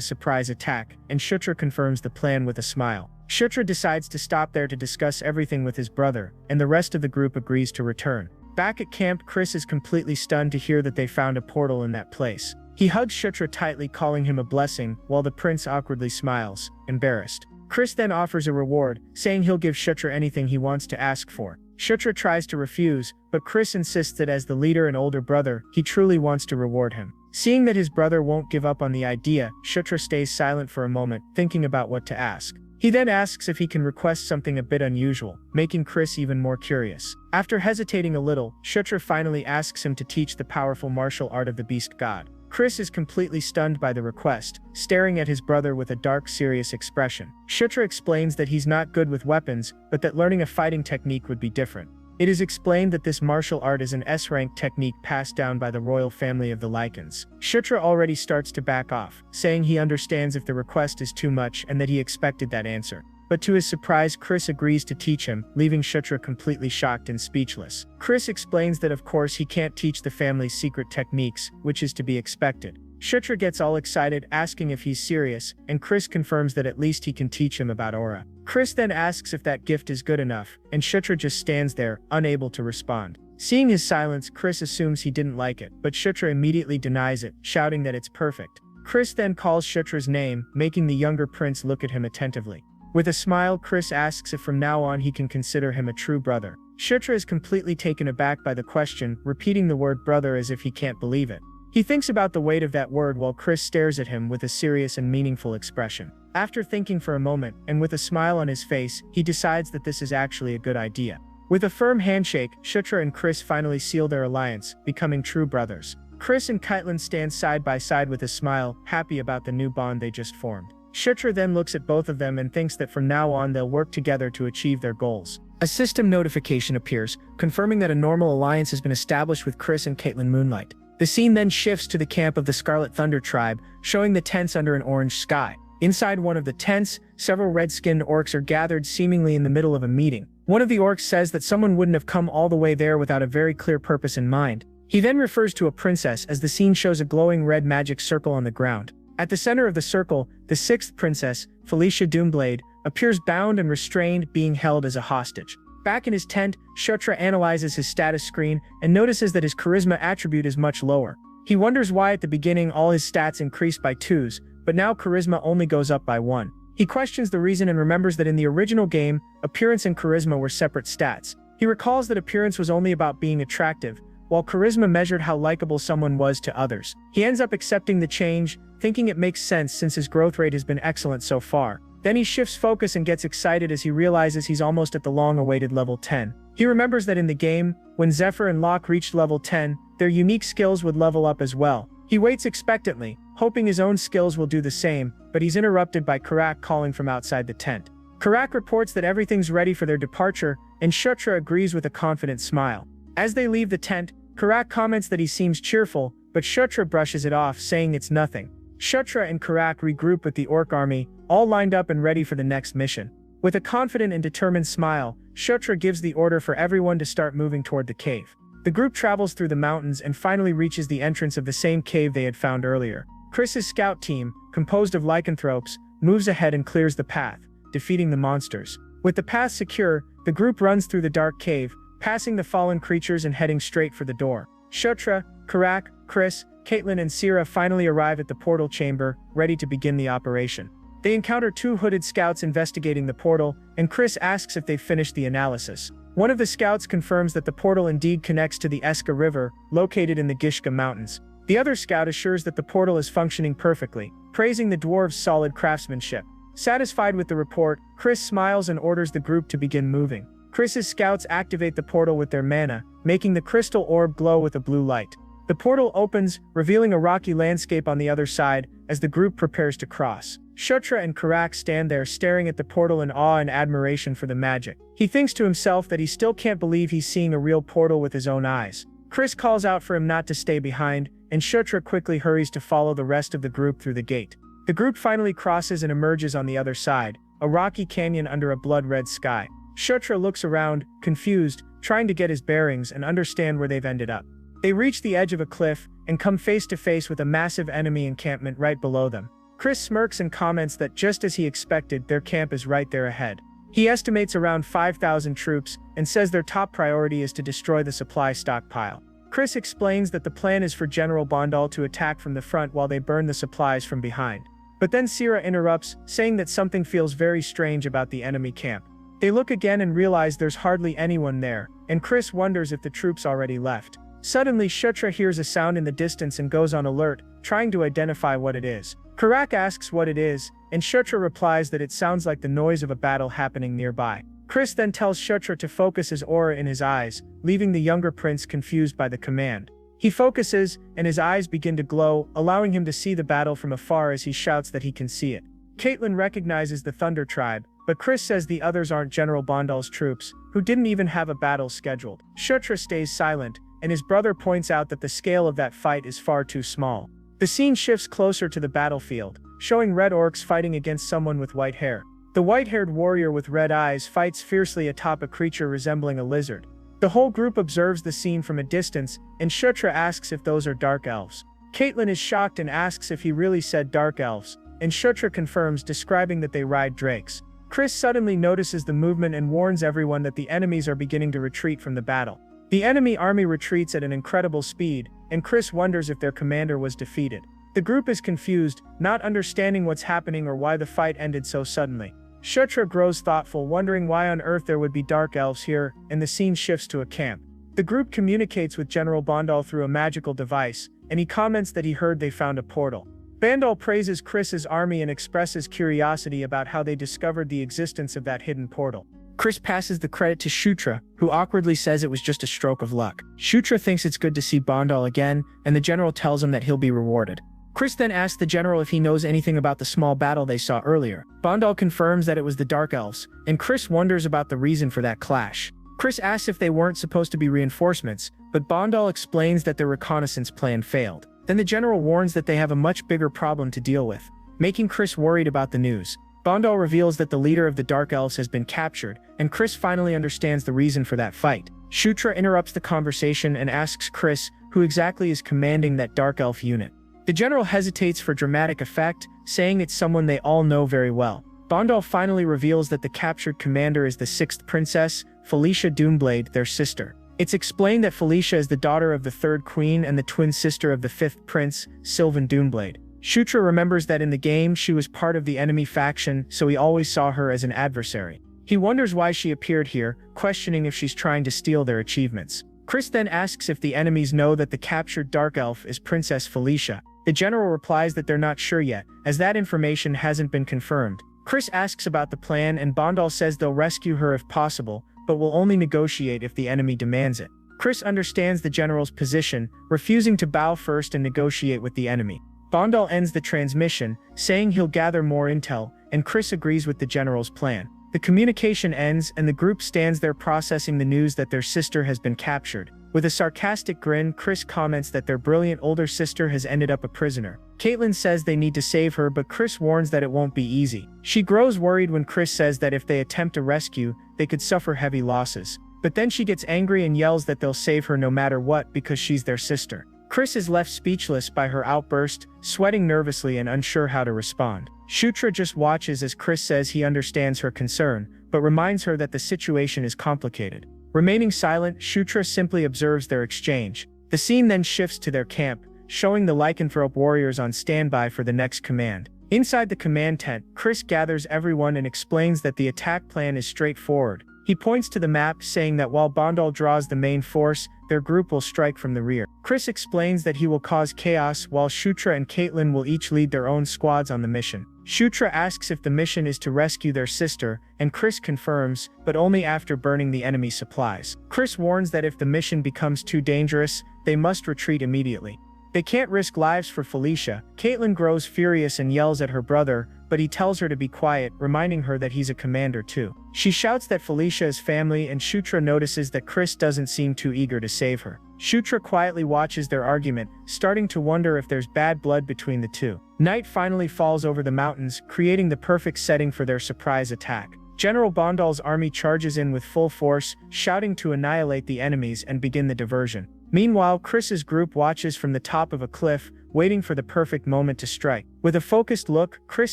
surprise attack, and Shutra confirms the plan with a smile. Shutra decides to stop there to discuss everything with his brother, and the rest of the group agrees to return. Back at camp, Chris is completely stunned to hear that they found a portal in that place. He hugs Shutra tightly, calling him a blessing, while the prince awkwardly smiles, embarrassed. Chris then offers a reward, saying he'll give Shutra anything he wants to ask for. Shutra tries to refuse, but Chris insists that as the leader and older brother, he truly wants to reward him. Seeing that his brother won't give up on the idea, Shutra stays silent for a moment, thinking about what to ask. He then asks if he can request something a bit unusual, making Chris even more curious. After hesitating a little, Shutra finally asks him to teach the powerful martial art of the beast god. Chris is completely stunned by the request, staring at his brother with a dark, serious expression. Shutra explains that he's not good with weapons, but that learning a fighting technique would be different. It is explained that this martial art is an S-rank technique passed down by the royal family of the Lycans. Shutra already starts to back off, saying he understands if the request is too much and that he expected that answer. But to his surprise, Chris agrees to teach him, leaving Shutra completely shocked and speechless. Chris explains that of course he can't teach the family's secret techniques, which is to be expected. Shutra gets all excited, asking if he's serious, and Chris confirms that at least he can teach him about aura. Chris then asks if that gift is good enough, and Shutra just stands there, unable to respond. Seeing his silence, Chris assumes he didn't like it, but Shutra immediately denies it, shouting that it's perfect. Chris then calls Shutra's name, making the younger prince look at him attentively. With a smile, Chris asks if from now on he can consider him a true brother. Shutra is completely taken aback by the question, repeating the word brother as if he can't believe it. He thinks about the weight of that word while Chris stares at him with a serious and meaningful expression. After thinking for a moment, and with a smile on his face, he decides that this is actually a good idea. With a firm handshake, Shutra and Chris finally seal their alliance, becoming true brothers. Chris and Caitlin stand side by side with a smile, happy about the new bond they just formed. Shutra then looks at both of them and thinks that from now on they'll work together to achieve their goals. A system notification appears, confirming that a normal alliance has been established with Chris and Caitlin Moonlight. The scene then shifts to the camp of the Scarlet Thunder tribe, showing the tents under an orange sky. Inside one of the tents, several red-skinned orcs are gathered seemingly in the middle of a meeting. One of the orcs says that someone wouldn't have come all the way there without a very clear purpose in mind. He then refers to a princess as the scene shows a glowing red magic circle on the ground. At the center of the circle, the sixth princess, Felicia Doomblade, appears bound and restrained, being held as a hostage. Back in his tent, Shutra analyzes his status screen and notices that his charisma attribute is much lower. He wonders why at the beginning all his stats increased by 2s, but now charisma only goes up by 1. He questions the reason and remembers that in the original game, appearance and charisma were separate stats. He recalls that appearance was only about being attractive, while charisma measured how likable someone was to others. He ends up accepting the change, thinking it makes sense since his growth rate has been excellent so far. Then he shifts focus and gets excited as he realizes he's almost at the long-awaited level 10. He remembers that in the game, when Zephyr and Locke reached level 10, their unique skills would level up as well. He waits expectantly, hoping his own skills will do the same, but he's interrupted by Karak calling from outside the tent. Karak reports that everything's ready for their departure, and Shutra agrees with a confident smile. As they leave the tent, Karak comments that he seems cheerful, but Shutra brushes it off, saying it's nothing. Shutra and Karak regroup with the orc army, all lined up and ready for the next mission. With a confident and determined smile, Shutra gives the order for everyone to start moving toward the cave. The group travels through the mountains and finally reaches the entrance of the same cave they had found earlier. Chris's scout team, composed of lycanthropes, moves ahead and clears the path, defeating the monsters. With the path secure, the group runs through the dark cave, passing the fallen creatures and heading straight for the door. Shutra, Karak, Chris, Caitlin and Sierra finally arrive at the portal chamber, ready to begin the operation. They encounter 2 hooded scouts investigating the portal, and Chris asks if they've finished the analysis. One of the scouts confirms that the portal indeed connects to the Eska River, located in the Gishka Mountains. The other scout assures that the portal is functioning perfectly, praising the dwarves' solid craftsmanship. Satisfied with the report, Chris smiles and orders the group to begin moving. Chris's scouts activate the portal with their mana, making the crystal orb glow with a blue light. The portal opens, revealing a rocky landscape on the other side as the group prepares to cross. Shutra and Karak stand there staring at the portal in awe and admiration for the magic. He thinks to himself that he still can't believe he's seeing a real portal with his own eyes. Chris calls out for him not to stay behind, and Shutra quickly hurries to follow the rest of the group through the gate. The group finally crosses and emerges on the other side, a rocky canyon under a blood-red sky. Shutra looks around, confused, trying to get his bearings and understand where they've ended up. They reach the edge of a cliff and come face to face with a massive enemy encampment right below them. Chris smirks and comments that just as he expected, their camp is right there ahead. He estimates around 5,000 troops and says their top priority is to destroy the supply stockpile. Chris explains that the plan is for General Bondal to attack from the front while they burn the supplies from behind. But then Sira interrupts, saying that something feels very strange about the enemy camp. They look again and realize there's hardly anyone there, and Chris wonders if the troops already left. Suddenly, Shutra hears a sound in the distance and goes on alert, trying to identify what it is. Karak asks what it is, and Shutra replies that it sounds like the noise of a battle happening nearby. Chris then tells Shutra to focus his aura in his eyes, leaving the younger prince confused by the command. He focuses, and his eyes begin to glow, allowing him to see the battle from afar as he shouts that he can see it. Caitlin recognizes the Thunder Tribe, but Chris says the others aren't General Bondal's troops, who didn't even have a battle scheduled. Shutra stays silent, and his brother points out that the scale of that fight is far too small. The scene shifts closer to the battlefield, showing red orcs fighting against someone with white hair. The white-haired warrior with red eyes fights fiercely atop a creature resembling a lizard. The whole group observes the scene from a distance, and Shutra asks if those are dark elves. Caitlin is shocked and asks if he really said dark elves, and Shutra confirms, describing that they ride drakes. Chris suddenly notices the movement and warns everyone that the enemies are beginning to retreat from the battle. The enemy army retreats at an incredible speed, and Chris wonders if their commander was defeated. The group is confused, not understanding what's happening or why the fight ended so suddenly. Shutra grows thoughtful, wondering why on earth there would be dark elves here, and the scene shifts to a camp. The group communicates with General Bondal through a magical device, and he comments that he heard they found a portal. Bandal praises Chris's army and expresses curiosity about how they discovered the existence of that hidden portal. Chris passes the credit to Shutra, who awkwardly says it was just a stroke of luck. Shutra thinks it's good to see Bondal again, and the general tells him that he'll be rewarded. Chris then asks the general if he knows anything about the small battle they saw earlier. Bondal confirms that it was the Dark Elves, and Chris wonders about the reason for that clash. Chris asks if they weren't supposed to be reinforcements, but Bondal explains that their reconnaissance plan failed. Then the general warns that they have a much bigger problem to deal with, making Chris worried about the news. Bondal reveals that the leader of the Dark Elves has been captured, and Chris finally understands the reason for that fight. Shutra interrupts the conversation and asks Chris who exactly is commanding that Dark Elf unit. The general hesitates for dramatic effect, saying it's someone they all know very well. Bondal finally reveals that the captured commander is the 6th princess, Felicia Doomblade, their sister. It's explained that Felicia is the daughter of the 3rd queen and the twin sister of the 5th prince, Sylvan Doomblade. Shutra remembers that in the game she was part of the enemy faction, so he always saw her as an adversary. He wonders why she appeared here, questioning if she's trying to steal their achievements. Chris then asks if the enemies know that the captured Dark Elf is Princess Felicia. The general replies that they're not sure yet, as that information hasn't been confirmed. Chris asks about the plan, and Bondal says they'll rescue her if possible, but will only negotiate if the enemy demands it. Chris understands the general's position, refusing to bow first and negotiate with the enemy. Bondal ends the transmission, saying he'll gather more intel, and Chris agrees with the general's plan. The communication ends, and the group stands there processing the news that their sister has been captured. With a sarcastic grin, Chris comments that their brilliant older sister has ended up a prisoner. Caitlin says they need to save her, but Chris warns that it won't be easy. She grows worried when Chris says that if they attempt a rescue, they could suffer heavy losses. But then she gets angry and yells that they'll save her no matter what because she's their sister. Chris is left speechless by her outburst, sweating nervously and unsure how to respond. Shutra just watches as Chris says he understands her concern, but reminds her that the situation is complicated. Remaining silent, Shutra simply observes their exchange. The scene then shifts to their camp, showing the lycanthrope warriors on standby for the next command. Inside the command tent, Chris gathers everyone and explains that the attack plan is straightforward. He points to the map, saying that while Bondal draws the main force, their group will strike from the rear. Chris explains that he will cause chaos, while Shutra and Caitlin will each lead their own squads on the mission. Shutra asks if the mission is to rescue their sister, and Chris confirms, but only after burning the enemy supplies. Chris warns that if the mission becomes too dangerous, they must retreat immediately. They can't risk lives for Felicia. Caitlin grows furious and yells at her brother, but he tells her to be quiet, reminding her that he's a commander too. She shouts that Felicia is family, and Shutra notices that Chris doesn't seem too eager to save her. Shutra quietly watches their argument, starting to wonder if there's bad blood between the two. Night finally falls over the mountains, creating the perfect setting for their surprise attack. General Bondal's army charges in with full force, shouting to annihilate the enemies and begin the diversion. Meanwhile, Chris's group watches from the top of a cliff, waiting for the perfect moment to strike. With a focused look, Chris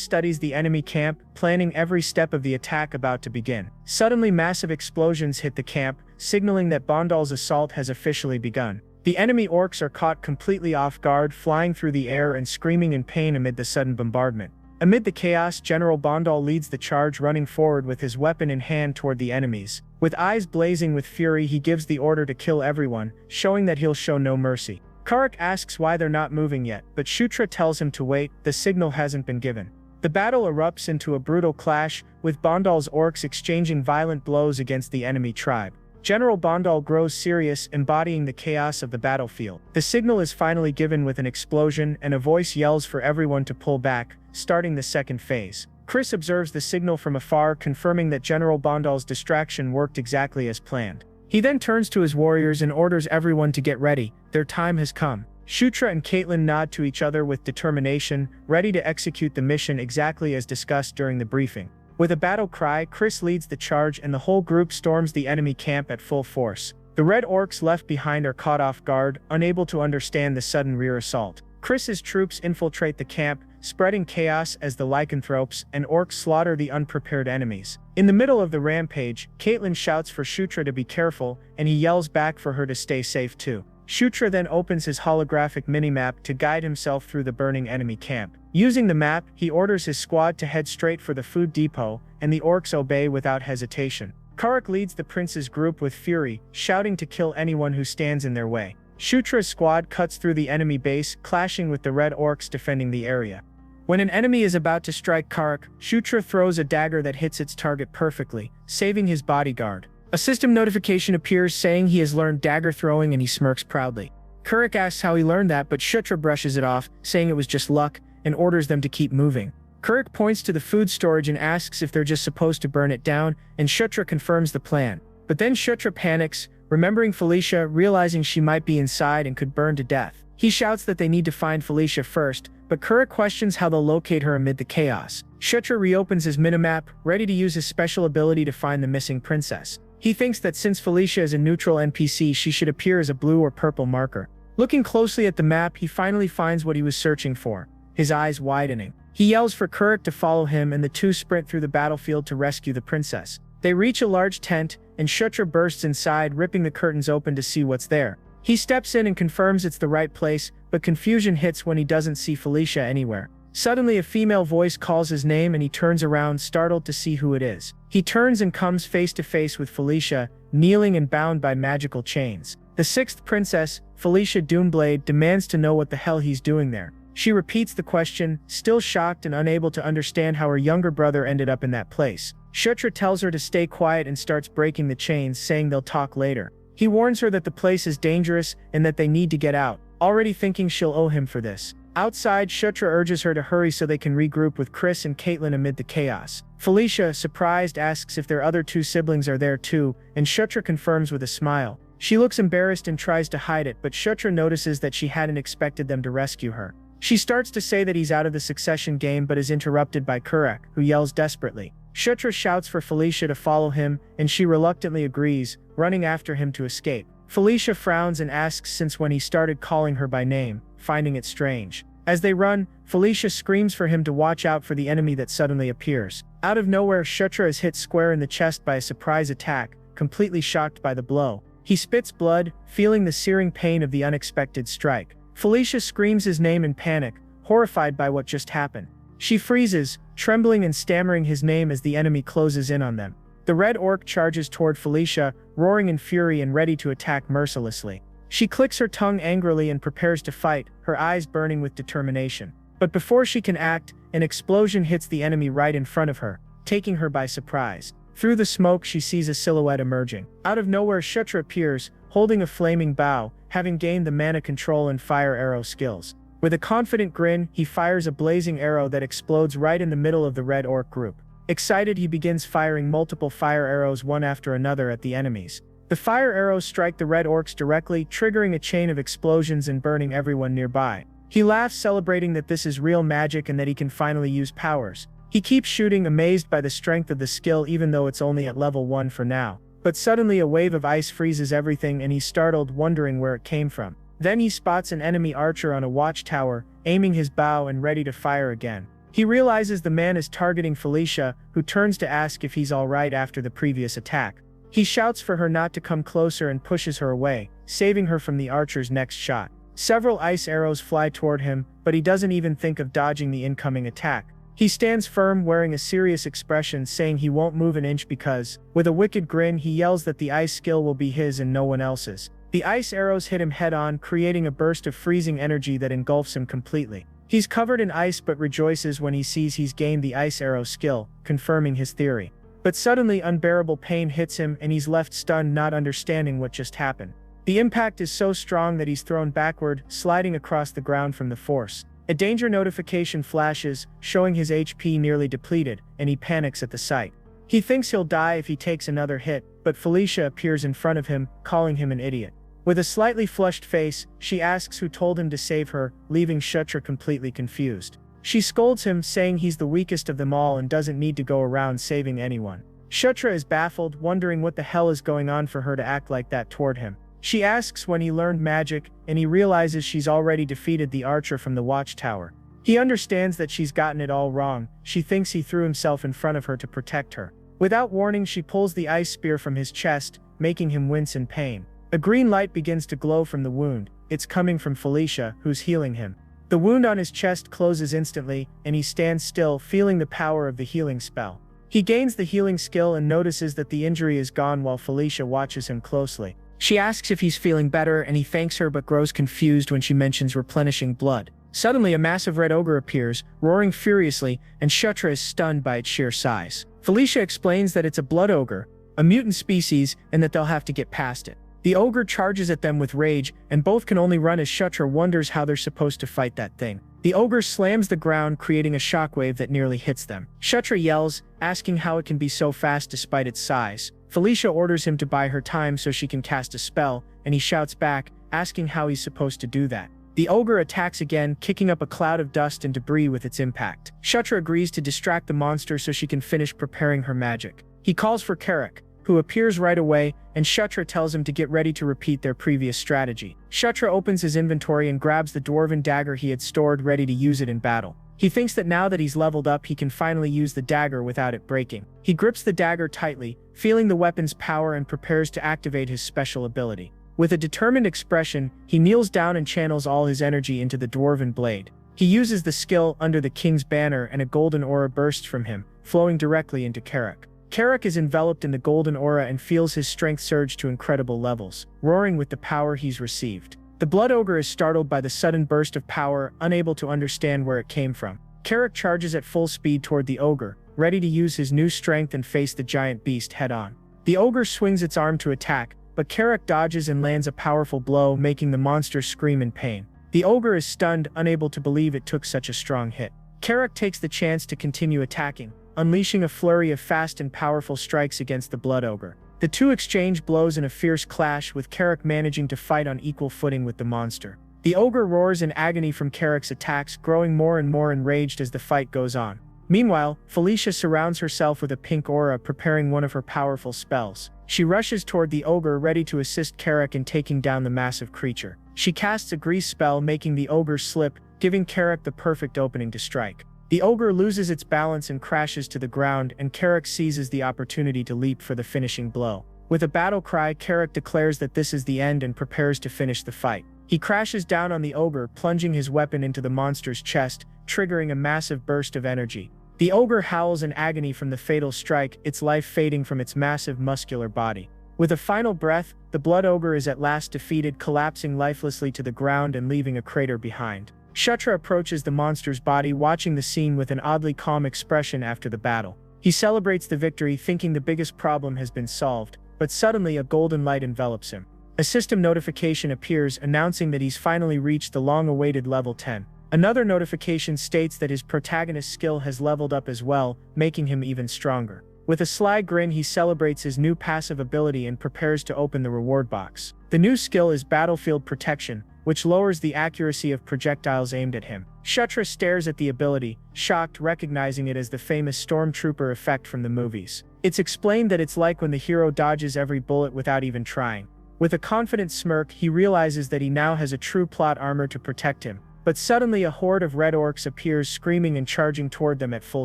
studies the enemy camp, planning every step of the attack about to begin. Suddenly, massive explosions hit the camp, signaling that Bondal's assault has officially begun. The enemy orcs are caught completely off guard, flying through the air and screaming in pain amid the sudden bombardment. Amid the chaos, General Bondal leads the charge, running forward with his weapon in hand toward the enemies. With eyes blazing with fury, he gives the order to kill everyone, showing that he'll show no mercy. Karak asks why they're not moving yet, but Shutra tells him to wait, the signal hasn't been given. The battle erupts into a brutal clash, with Bondal's orcs exchanging violent blows against the enemy tribe. General Bondal grows serious, embodying the chaos of the battlefield. The signal is finally given with an explosion, and a voice yells for everyone to pull back, starting the second phase. Chris observes the signal from afar, confirming that General Bondal's distraction worked exactly as planned. He then turns to his warriors and orders everyone to get ready. Their time has come. Shutra and Caitlin nod to each other with determination, ready to execute the mission exactly as discussed during the briefing. With a battle cry, Chris leads the charge and the whole group storms the enemy camp at full force. The red orcs left behind are caught off guard, unable to understand the sudden rear assault. Chris's troops infiltrate the camp, spreading chaos as the lycanthropes and orcs slaughter the unprepared enemies. In the middle of the rampage, Caitlin shouts for Shutra to be careful, and he yells back for her to stay safe too. Shutra then opens his holographic minimap to guide himself through the burning enemy camp. Using the map, he orders his squad to head straight for the food depot, and the orcs obey without hesitation. Karak leads the prince's group with fury, shouting to kill anyone who stands in their way. Shutra's squad cuts through the enemy base, clashing with the red orcs defending the area. When an enemy is about to strike Karak, Shutra throws a dagger that hits its target perfectly, saving his bodyguard. A system notification appears saying he has learned dagger throwing, and he smirks proudly. Karak asks how he learned that, but Shutra brushes it off, saying it was just luck, and orders them to keep moving. Karak points to the food storage and asks if they're just supposed to burn it down, and Shutra confirms the plan. But then Shutra panics, remembering Felicia, realizing she might be inside and could burn to death. He shouts that they need to find Felicia first, but Karak questions how they'll locate her amid the chaos. Shutra reopens his minimap, ready to use his special ability to find the missing princess. He thinks that since Felicia is a neutral NPC, she should appear as a blue or purple marker. Looking closely at the map, he finally finds what he was searching for, his eyes widening. He yells for Karak to follow him, and the two sprint through the battlefield to rescue the princess. They reach a large tent, and Shutra bursts inside, ripping the curtains open to see what's there. He steps in and confirms it's the right place, but confusion hits when he doesn't see Felicia anywhere. Suddenly, a female voice calls his name, and he turns around, startled to see who it is. He turns and comes face to face with Felicia, kneeling and bound by magical chains. The sixth princess, Felicia Doomblade, demands to know what the hell he's doing there. She repeats the question, still shocked and unable to understand how her younger brother ended up in that place. Shutra tells her to stay quiet and starts breaking the chains, saying they'll talk later. He warns her that the place is dangerous and that they need to get out, already thinking she'll owe him for this. Outside, Shutra urges her to hurry so they can regroup with Chris and Caitlin amid the chaos. Felicia, surprised, asks if their other two siblings are there too, and Shutra confirms with a smile. She looks embarrassed and tries to hide it, but Shutra notices that she hadn't expected them to rescue her. She starts to say that he's out of the succession game, but is interrupted by Karak, who yells desperately. Shutra shouts for Felicia to follow him, and she reluctantly agrees, running after him to escape. Felicia frowns and asks since when he started calling her by name, finding it strange. As they run, Felicia screams for him to watch out for the enemy that suddenly appears. Out of nowhere, Shutra is hit square in the chest by a surprise attack, completely shocked by the blow. He spits blood, feeling the searing pain of the unexpected strike. Felicia screams his name in panic, horrified by what just happened. She freezes, trembling and stammering his name as the enemy closes in on them. The red orc charges toward Felicia, roaring in fury and ready to attack mercilessly. She clicks her tongue angrily and prepares to fight, her eyes burning with determination. But before she can act, an explosion hits the enemy right in front of her, taking her by surprise. Through the smoke, she sees a silhouette emerging. Out of nowhere, Kshatriya appears, holding a flaming bow, having gained the mana control and fire arrow skills. With a confident grin, he fires a blazing arrow that explodes right in the middle of the red orc group. Excited, he begins firing multiple fire arrows one after another at the enemies. The fire arrows strike the red orcs directly, triggering a chain of explosions and burning everyone nearby. He laughs, celebrating that this is real magic and that he can finally use powers. He keeps shooting, amazed by the strength of the skill even though it's only at level 1 for now. But suddenly a wave of ice freezes everything and he's startled, wondering where it came from. Then he spots an enemy archer on a watchtower, aiming his bow and ready to fire again. He realizes the man is targeting Felicia, who turns to ask if he's alright after the previous attack. He shouts for her not to come closer and pushes her away, saving her from the archer's next shot. Several ice arrows fly toward him, but he doesn't even think of dodging the incoming attack. He stands firm, wearing a serious expression, saying he won't move an inch because, with a wicked grin, he yells that the ice skill will be his and no one else's. The ice arrows hit him head-on, creating a burst of freezing energy that engulfs him completely. He's covered in ice but rejoices when he sees he's gained the ice arrow skill, confirming his theory. But suddenly unbearable pain hits him and he's left stunned, not understanding what just happened. The impact is so strong that he's thrown backward, sliding across the ground from the force. A danger notification flashes, showing his HP nearly depleted, and he panics at the sight. He thinks he'll die if he takes another hit, but Felicia appears in front of him, calling him an idiot. With a slightly flushed face, she asks who told him to save her, leaving Kshatriya completely confused. She scolds him, saying he's the weakest of them all and doesn't need to go around saving anyone. Kshatriya is baffled, wondering what the hell is going on for her to act like that toward him. She asks when he learned magic, and he realizes she's already defeated the archer from the watchtower. He understands that she's gotten it all wrong. She thinks he threw himself in front of her to protect her. Without warning, she pulls the ice spear from his chest, making him wince in pain. A green light begins to glow from the wound. It's coming from Felicia, who's healing him. The wound on his chest closes instantly, and he stands still, feeling the power of the healing spell. He gains the healing skill and notices that the injury is gone while Felicia watches him closely. She asks if he's feeling better, and he thanks her but grows confused when she mentions replenishing blood. Suddenly, a massive red ogre appears, roaring furiously, and Kshatriya is stunned by its sheer size. Felicia explains that it's a blood ogre, a mutant species, and that they'll have to get past it. The ogre charges at them with rage, and both can only run as Kshatriya wonders how they're supposed to fight that thing. The ogre slams the ground, creating a shockwave that nearly hits them. Kshatriya yells, asking how it can be so fast despite its size. Felicia orders him to buy her time so she can cast a spell, and he shouts back, asking how he's supposed to do that. The ogre attacks again, kicking up a cloud of dust and debris with its impact. Kshatriya agrees to distract the monster so she can finish preparing her magic. He calls for Karak, who appears right away, and Kshatriya tells him to get ready to repeat their previous strategy. Kshatriya opens his inventory and grabs the dwarven dagger he had stored, ready to use it in battle. He thinks that now that he's leveled up, he can finally use the dagger without it breaking. He grips the dagger tightly, feeling the weapon's power, and prepares to activate his special ability. With a determined expression, he kneels down and channels all his energy into the dwarven blade. He uses the skill Under the King's Banner, and a golden aura bursts from him, flowing directly into Karak. Karak is enveloped in the golden aura and feels his strength surge to incredible levels, roaring with the power he's received. The blood ogre is startled by the sudden burst of power, unable to understand where it came from. Karak charges at full speed toward the ogre, ready to use his new strength and face the giant beast head-on. The ogre swings its arm to attack, but Karak dodges and lands a powerful blow, making the monster scream in pain. The ogre is stunned, unable to believe it took such a strong hit. Karak takes the chance to continue attacking, unleashing a flurry of fast and powerful strikes against the blood ogre. The two exchange blows in a fierce clash, with Karak managing to fight on equal footing with the monster. The ogre roars in agony from Karak's attacks, growing more and more enraged as the fight goes on. Meanwhile, Felicia surrounds herself with a pink aura, preparing one of her powerful spells. She rushes toward the ogre, ready to assist Karak in taking down the massive creature. She casts a grease spell, making the ogre slip, giving Karak the perfect opening to strike. The ogre loses its balance and crashes to the ground, and Karak seizes the opportunity to leap for the finishing blow. With a battle cry, Karak declares that this is the end and prepares to finish the fight. He crashes down on the ogre, plunging his weapon into the monster's chest, triggering a massive burst of energy. The ogre howls in agony from the fatal strike, its life fading from its massive muscular body. With a final breath, the blood ogre is at last defeated, collapsing lifelessly to the ground and leaving a crater behind. Kshatriya approaches the monster's body, watching the scene with an oddly calm expression after the battle. He celebrates the victory, thinking the biggest problem has been solved, but suddenly a golden light envelops him. A system notification appears announcing that he's finally reached the long-awaited level 10. Another notification states that his protagonist's skill has leveled up as well, making him even stronger. With a sly grin, he celebrates his new passive ability and prepares to open the reward box. The new skill is Battlefield Protection, which lowers the accuracy of projectiles aimed at him. Kshatriya stares at the ability, shocked, recognizing it as the famous Stormtrooper effect from the movies. It's explained that it's like when the hero dodges every bullet without even trying. With a confident smirk, he realizes that he now has a true plot armor to protect him. But suddenly a horde of red orcs appears, screaming and charging toward them at full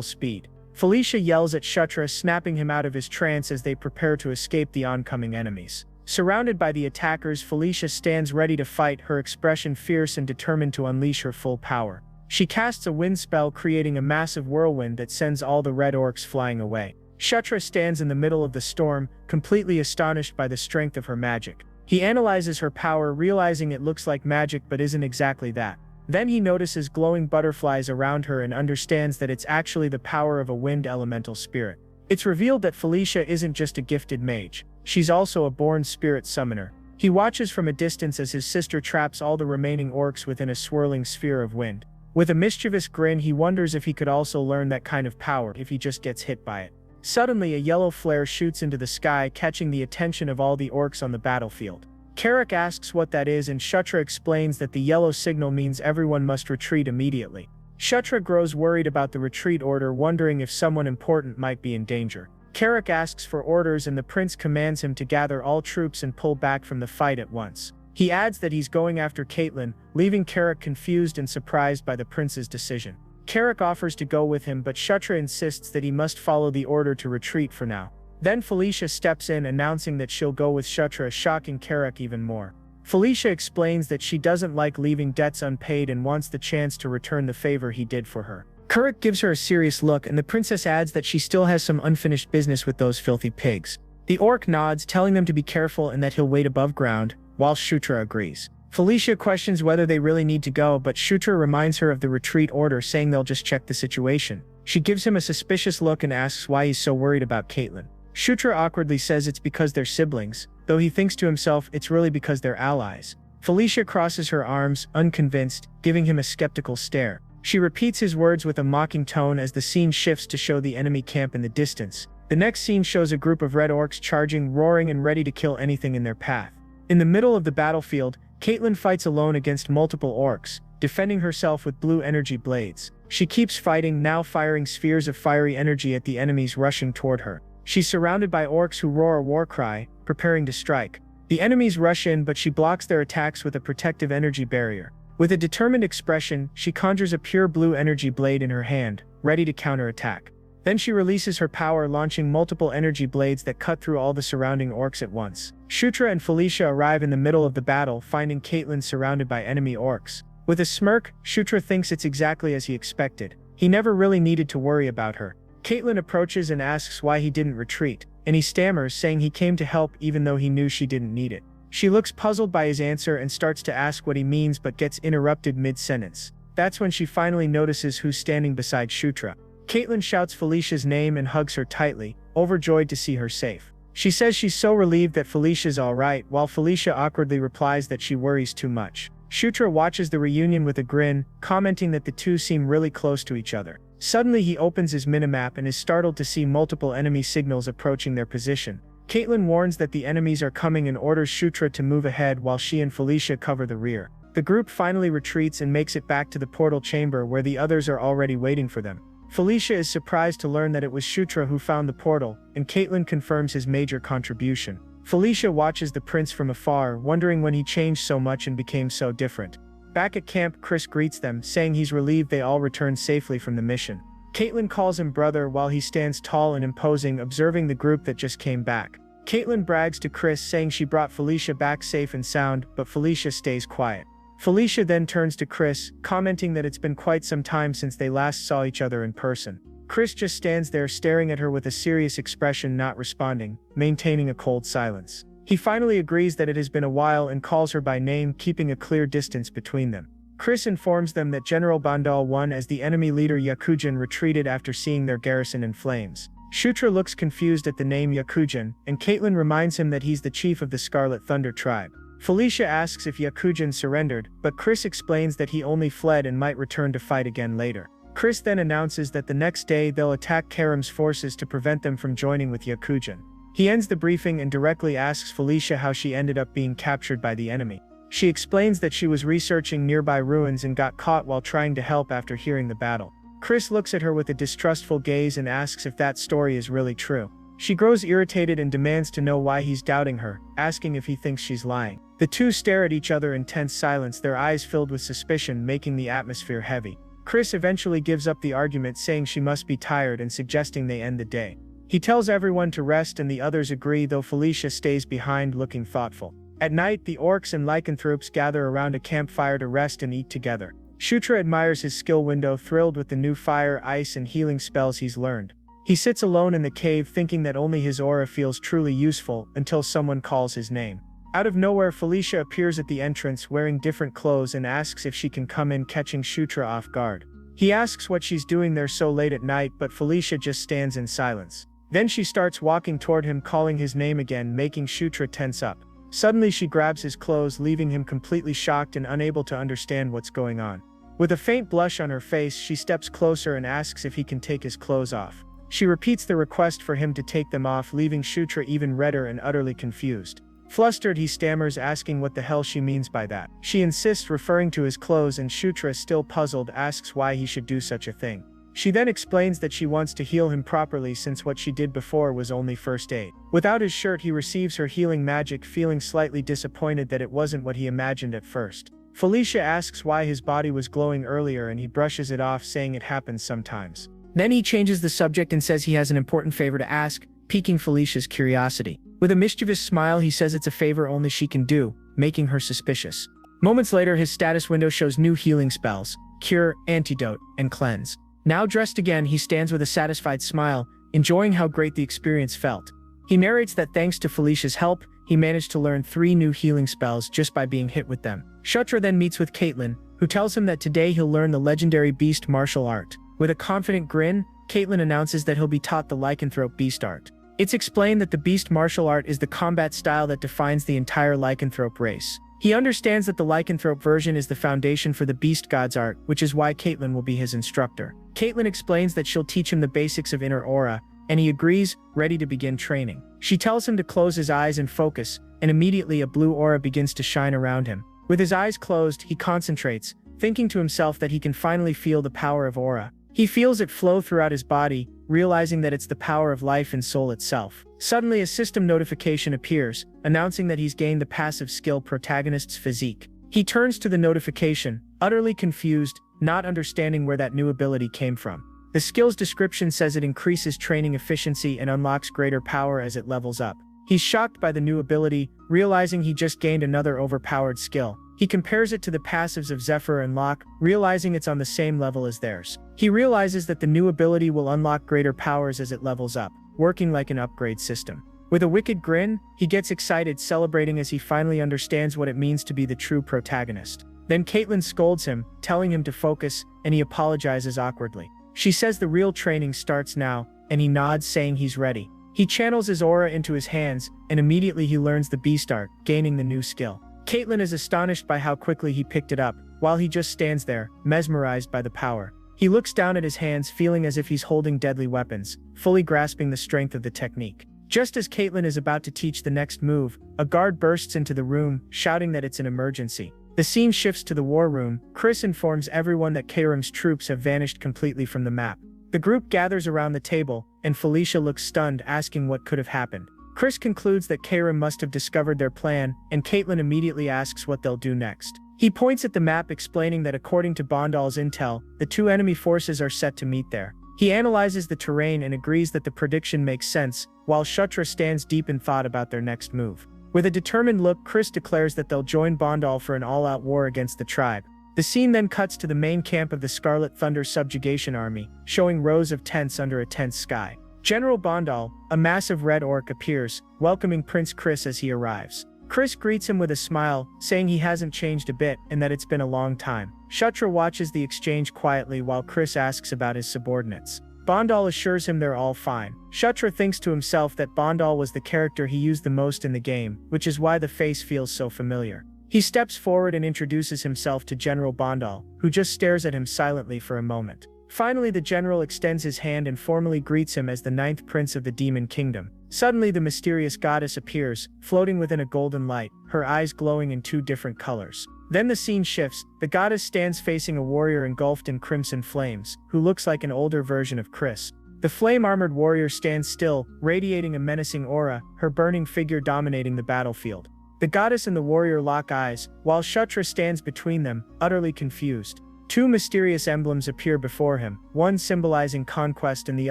speed. Felicia yells at Kshatriya, snapping him out of his trance as they prepare to escape the oncoming enemies. Surrounded by the attackers, Felicia stands ready to fight, her expression fierce and determined to unleash her full power. She casts a wind spell, creating a massive whirlwind that sends all the red orcs flying away. Kshatriya stands in the middle of the storm, completely astonished by the strength of her magic. He analyzes her power, realizing it looks like magic but isn't exactly that. Then he notices glowing butterflies around her and understands that it's actually the power of a wind elemental spirit. It's revealed that Felicia isn't just a gifted mage, she's also a born spirit summoner. He watches from a distance as his sister traps all the remaining orcs within a swirling sphere of wind. With a mischievous grin, he wonders if he could also learn that kind of power if he just gets hit by it. Suddenly, a yellow flare shoots into the sky, catching the attention of all the orcs on the battlefield. Carrick asks what that is, and Kshatriya explains that the yellow signal means everyone must retreat immediately. Kshatriya grows worried about the retreat order, wondering if someone important might be in danger. Carrick asks for orders and the prince commands him to gather all troops and pull back from the fight at once. He adds that he's going after Caitlin, leaving Carrick confused and surprised by the prince's decision. Carrick offers to go with him, but Kshatriya insists that he must follow the order to retreat for now. Then Felicia steps in, announcing that she'll go with Kshatriya, shocking Carrick even more. Felicia explains that she doesn't like leaving debts unpaid and wants the chance to return the favor he did for her. Carrick gives her a serious look, and the princess adds that she still has some unfinished business with those filthy pigs. The orc nods, telling them to be careful and that he'll wait above ground, while Kshatriya agrees. Felicia questions whether they really need to go, but Kshatriya reminds her of the retreat order, saying they'll just check the situation. She gives him a suspicious look and asks why he's so worried about Caitlin. Kshatriya awkwardly says it's because they're siblings, though he thinks to himself it's really because they're allies. Felicia crosses her arms, unconvinced, giving him a skeptical stare. She repeats his words with a mocking tone as the scene shifts to show the enemy camp in the distance. The next scene shows a group of red orcs charging, roaring, and ready to kill anything in their path. In the middle of the battlefield, Caitlin fights alone against multiple orcs, defending herself with blue energy blades. She keeps fighting, now firing spheres of fiery energy at the enemies rushing toward her. She's surrounded by orcs who roar a war cry, preparing to strike. The enemies rush in, but she blocks their attacks with a protective energy barrier. With a determined expression, she conjures a pure blue energy blade in her hand, ready to counterattack. Then she releases her power, launching multiple energy blades that cut through all the surrounding orcs at once. Kshatriya and Felicia arrive in the middle of the battle, finding Caitlin surrounded by enemy orcs. With a smirk, Kshatriya thinks it's exactly as he expected. He never really needed to worry about her. Caitlin approaches and asks why he didn't retreat, and he stammers, saying he came to help even though he knew she didn't need it. She looks puzzled by his answer and starts to ask what he means, but gets interrupted mid-sentence. That's when she finally notices who's standing beside Kshatriya. Caitlin shouts Felicia's name and hugs her tightly, overjoyed to see her safe. She says she's so relieved that Felicia's alright, while Felicia awkwardly replies that she worries too much. Kshatriya watches the reunion with a grin, commenting that the two seem really close to each other. Suddenly he opens his minimap and is startled to see multiple enemy signals approaching their position. Caitlin warns that the enemies are coming and orders Kshatriya to move ahead while she and Felicia cover the rear. The group finally retreats and makes it back to the portal chamber where the others are already waiting for them. Felicia is surprised to learn that it was Kshatriya who found the portal, and Caitlin confirms his major contribution. Felicia watches the prince from afar, wondering when he changed so much and became so different. Back at camp, Chris greets them, saying he's relieved they all returned safely from the mission. Caitlin calls him brother while he stands tall and imposing, observing the group that just came back. Caitlin brags to Chris, saying she brought Felicia back safe and sound, but Felicia stays quiet. Felicia then turns to Chris, commenting that it's been quite some time since they last saw each other in person. Chris just stands there staring at her with a serious expression, not responding, maintaining a cold silence. He finally agrees that it has been a while and calls her by name, keeping a clear distance between them. Chris informs them that General Bandal I as the enemy leader Yakujin retreated after seeing their garrison in flames. Shutra looks confused at the name Yakujin, and Caitlin reminds him that he's the chief of the Scarlet Thunder tribe. Felicia asks if Yakujin surrendered, but Chris explains that he only fled and might return to fight again later. Chris then announces that the next day they'll attack Karam's forces to prevent them from joining with Yakujin. He ends the briefing and directly asks Felicia how she ended up being captured by the enemy. She explains that she was researching nearby ruins and got caught while trying to help after hearing the battle. Chris looks at her with a distrustful gaze and asks if that story is really true. She grows irritated and demands to know why he's doubting her, asking if he thinks she's lying. The two stare at each other in tense silence, their eyes filled with suspicion, making the atmosphere heavy. Chris eventually gives up the argument, saying she must be tired and suggesting they end the day. He tells everyone to rest and the others agree, though Felicia stays behind looking thoughtful. At night, the orcs and lycanthropes gather around a campfire to rest and eat together. Shutra admires his skill window, thrilled with the new fire, ice, and healing spells he's learned. He sits alone in the cave thinking that only his aura feels truly useful until someone calls his name. Out of nowhere, Felicia appears at the entrance wearing different clothes and asks if she can come in, catching Shutra off guard. He asks what she's doing there so late at night, but Felicia just stands in silence. Then she starts walking toward him, calling his name again, making Shutra tense up. Suddenly she grabs his clothes, leaving him completely shocked and unable to understand what's going on. With a faint blush on her face, she steps closer and asks if he can take his clothes off. She repeats the request for him to take them off, leaving Shutra even redder and utterly confused. Flustered, he stammers, asking what the hell she means by that. She insists, referring to his clothes, and Shutra, still puzzled, asks why he should do such a thing. She then explains that she wants to heal him properly, since what she did before was only first aid. Without his shirt, he receives her healing magic, feeling slightly disappointed that it wasn't what he imagined at first. Felicia asks why his body was glowing earlier, and he brushes it off, saying it happens sometimes. Then he changes the subject and says he has an important favor to ask, piquing Felicia's curiosity. With a mischievous smile, he says it's a favor only she can do, making her suspicious. Moments later, his status window shows new healing spells: Cure, Antidote, and Cleanse. Now dressed again, he stands with a satisfied smile, enjoying how great the experience felt. He narrates that thanks to Felicia's help, he managed to learn 3 new healing spells just by being hit with them. Shutra then meets with Caitlin, who tells him that today he'll learn the legendary beast martial art. With a confident grin, Caitlin announces that he'll be taught the lycanthrope beast art. It's explained that the beast martial art is the combat style that defines the entire lycanthrope race. He understands that the lycanthrope version is the foundation for the beast god's art, which is why Caitlin will be his instructor. Caitlin explains that she'll teach him the basics of inner aura, and he agrees, ready to begin training. She tells him to close his eyes and focus, and immediately a blue aura begins to shine around him. With his eyes closed, he concentrates, thinking to himself that he can finally feel the power of aura. He feels it flow throughout his body, realizing that it's the power of life and soul itself. Suddenly, a system notification appears, announcing that he's gained the passive skill Protagonist's Physique. He turns to the notification, utterly confused, not understanding where that new ability came from. The skill's description says it increases training efficiency and unlocks greater power as it levels up. He's shocked by the new ability, realizing he just gained another overpowered skill. He compares it to the passives of Zephyr and Locke, realizing it's on the same level as theirs. He realizes that the new ability will unlock greater powers as it levels up, working like an upgrade system. With a wicked grin, he gets excited, celebrating as he finally understands what it means to be the true protagonist. Then Caitlin scolds him, telling him to focus, and he apologizes awkwardly. She says the real training starts now, and he nods, saying he's ready. He channels his aura into his hands, and immediately he learns the beast art, gaining the new skill. Caitlin is astonished by how quickly he picked it up, while he just stands there, mesmerized by the power. He looks down at his hands, feeling as if he's holding deadly weapons, fully grasping the strength of the technique. Just as Caitlin is about to teach the next move, a guard bursts into the room, shouting that it's an emergency. The scene shifts to the war room. Chris informs everyone that Karam's troops have vanished completely from the map. The group gathers around the table, and Felicia looks stunned, asking what could have happened. Chris concludes that Karam must have discovered their plan, and Caitlin immediately asks what they'll do next. He points at the map, explaining that according to Bondal's intel, the 2 enemy forces are set to meet there. He analyzes the terrain and agrees that the prediction makes sense, while Shutra stands deep in thought about their next move. With a determined look, Chris declares that they'll join Bondal for an all-out war against the tribe. The scene then cuts to the main camp of the Scarlet Thunder Subjugation Army, showing rows of tents under a tense sky. General Bondal, a massive red orc, appears, welcoming Prince Chris as he arrives. Chris greets him with a smile, saying he hasn't changed a bit and that it's been a long time. Shutra watches the exchange quietly while Chris asks about his subordinates. Bondal assures him they're all fine. Shutra thinks to himself that Bondal was the character he used the most in the game, which is why the face feels so familiar. He steps forward and introduces himself to General Bondal, who just stares at him silently for a moment. Finally, the general extends his hand and formally greets him as the 9th prince of the Demon Kingdom. Suddenly, the mysterious goddess appears, floating within a golden light, her eyes glowing in 2 different colors. Then the scene shifts. The goddess stands facing a warrior engulfed in crimson flames, who looks like an older version of Chris. The flame-armored warrior stands still, radiating a menacing aura, her burning figure dominating the battlefield. The goddess and the warrior lock eyes, while Shutra stands between them, utterly confused. 2 mysterious emblems appear before him, one symbolizing conquest and the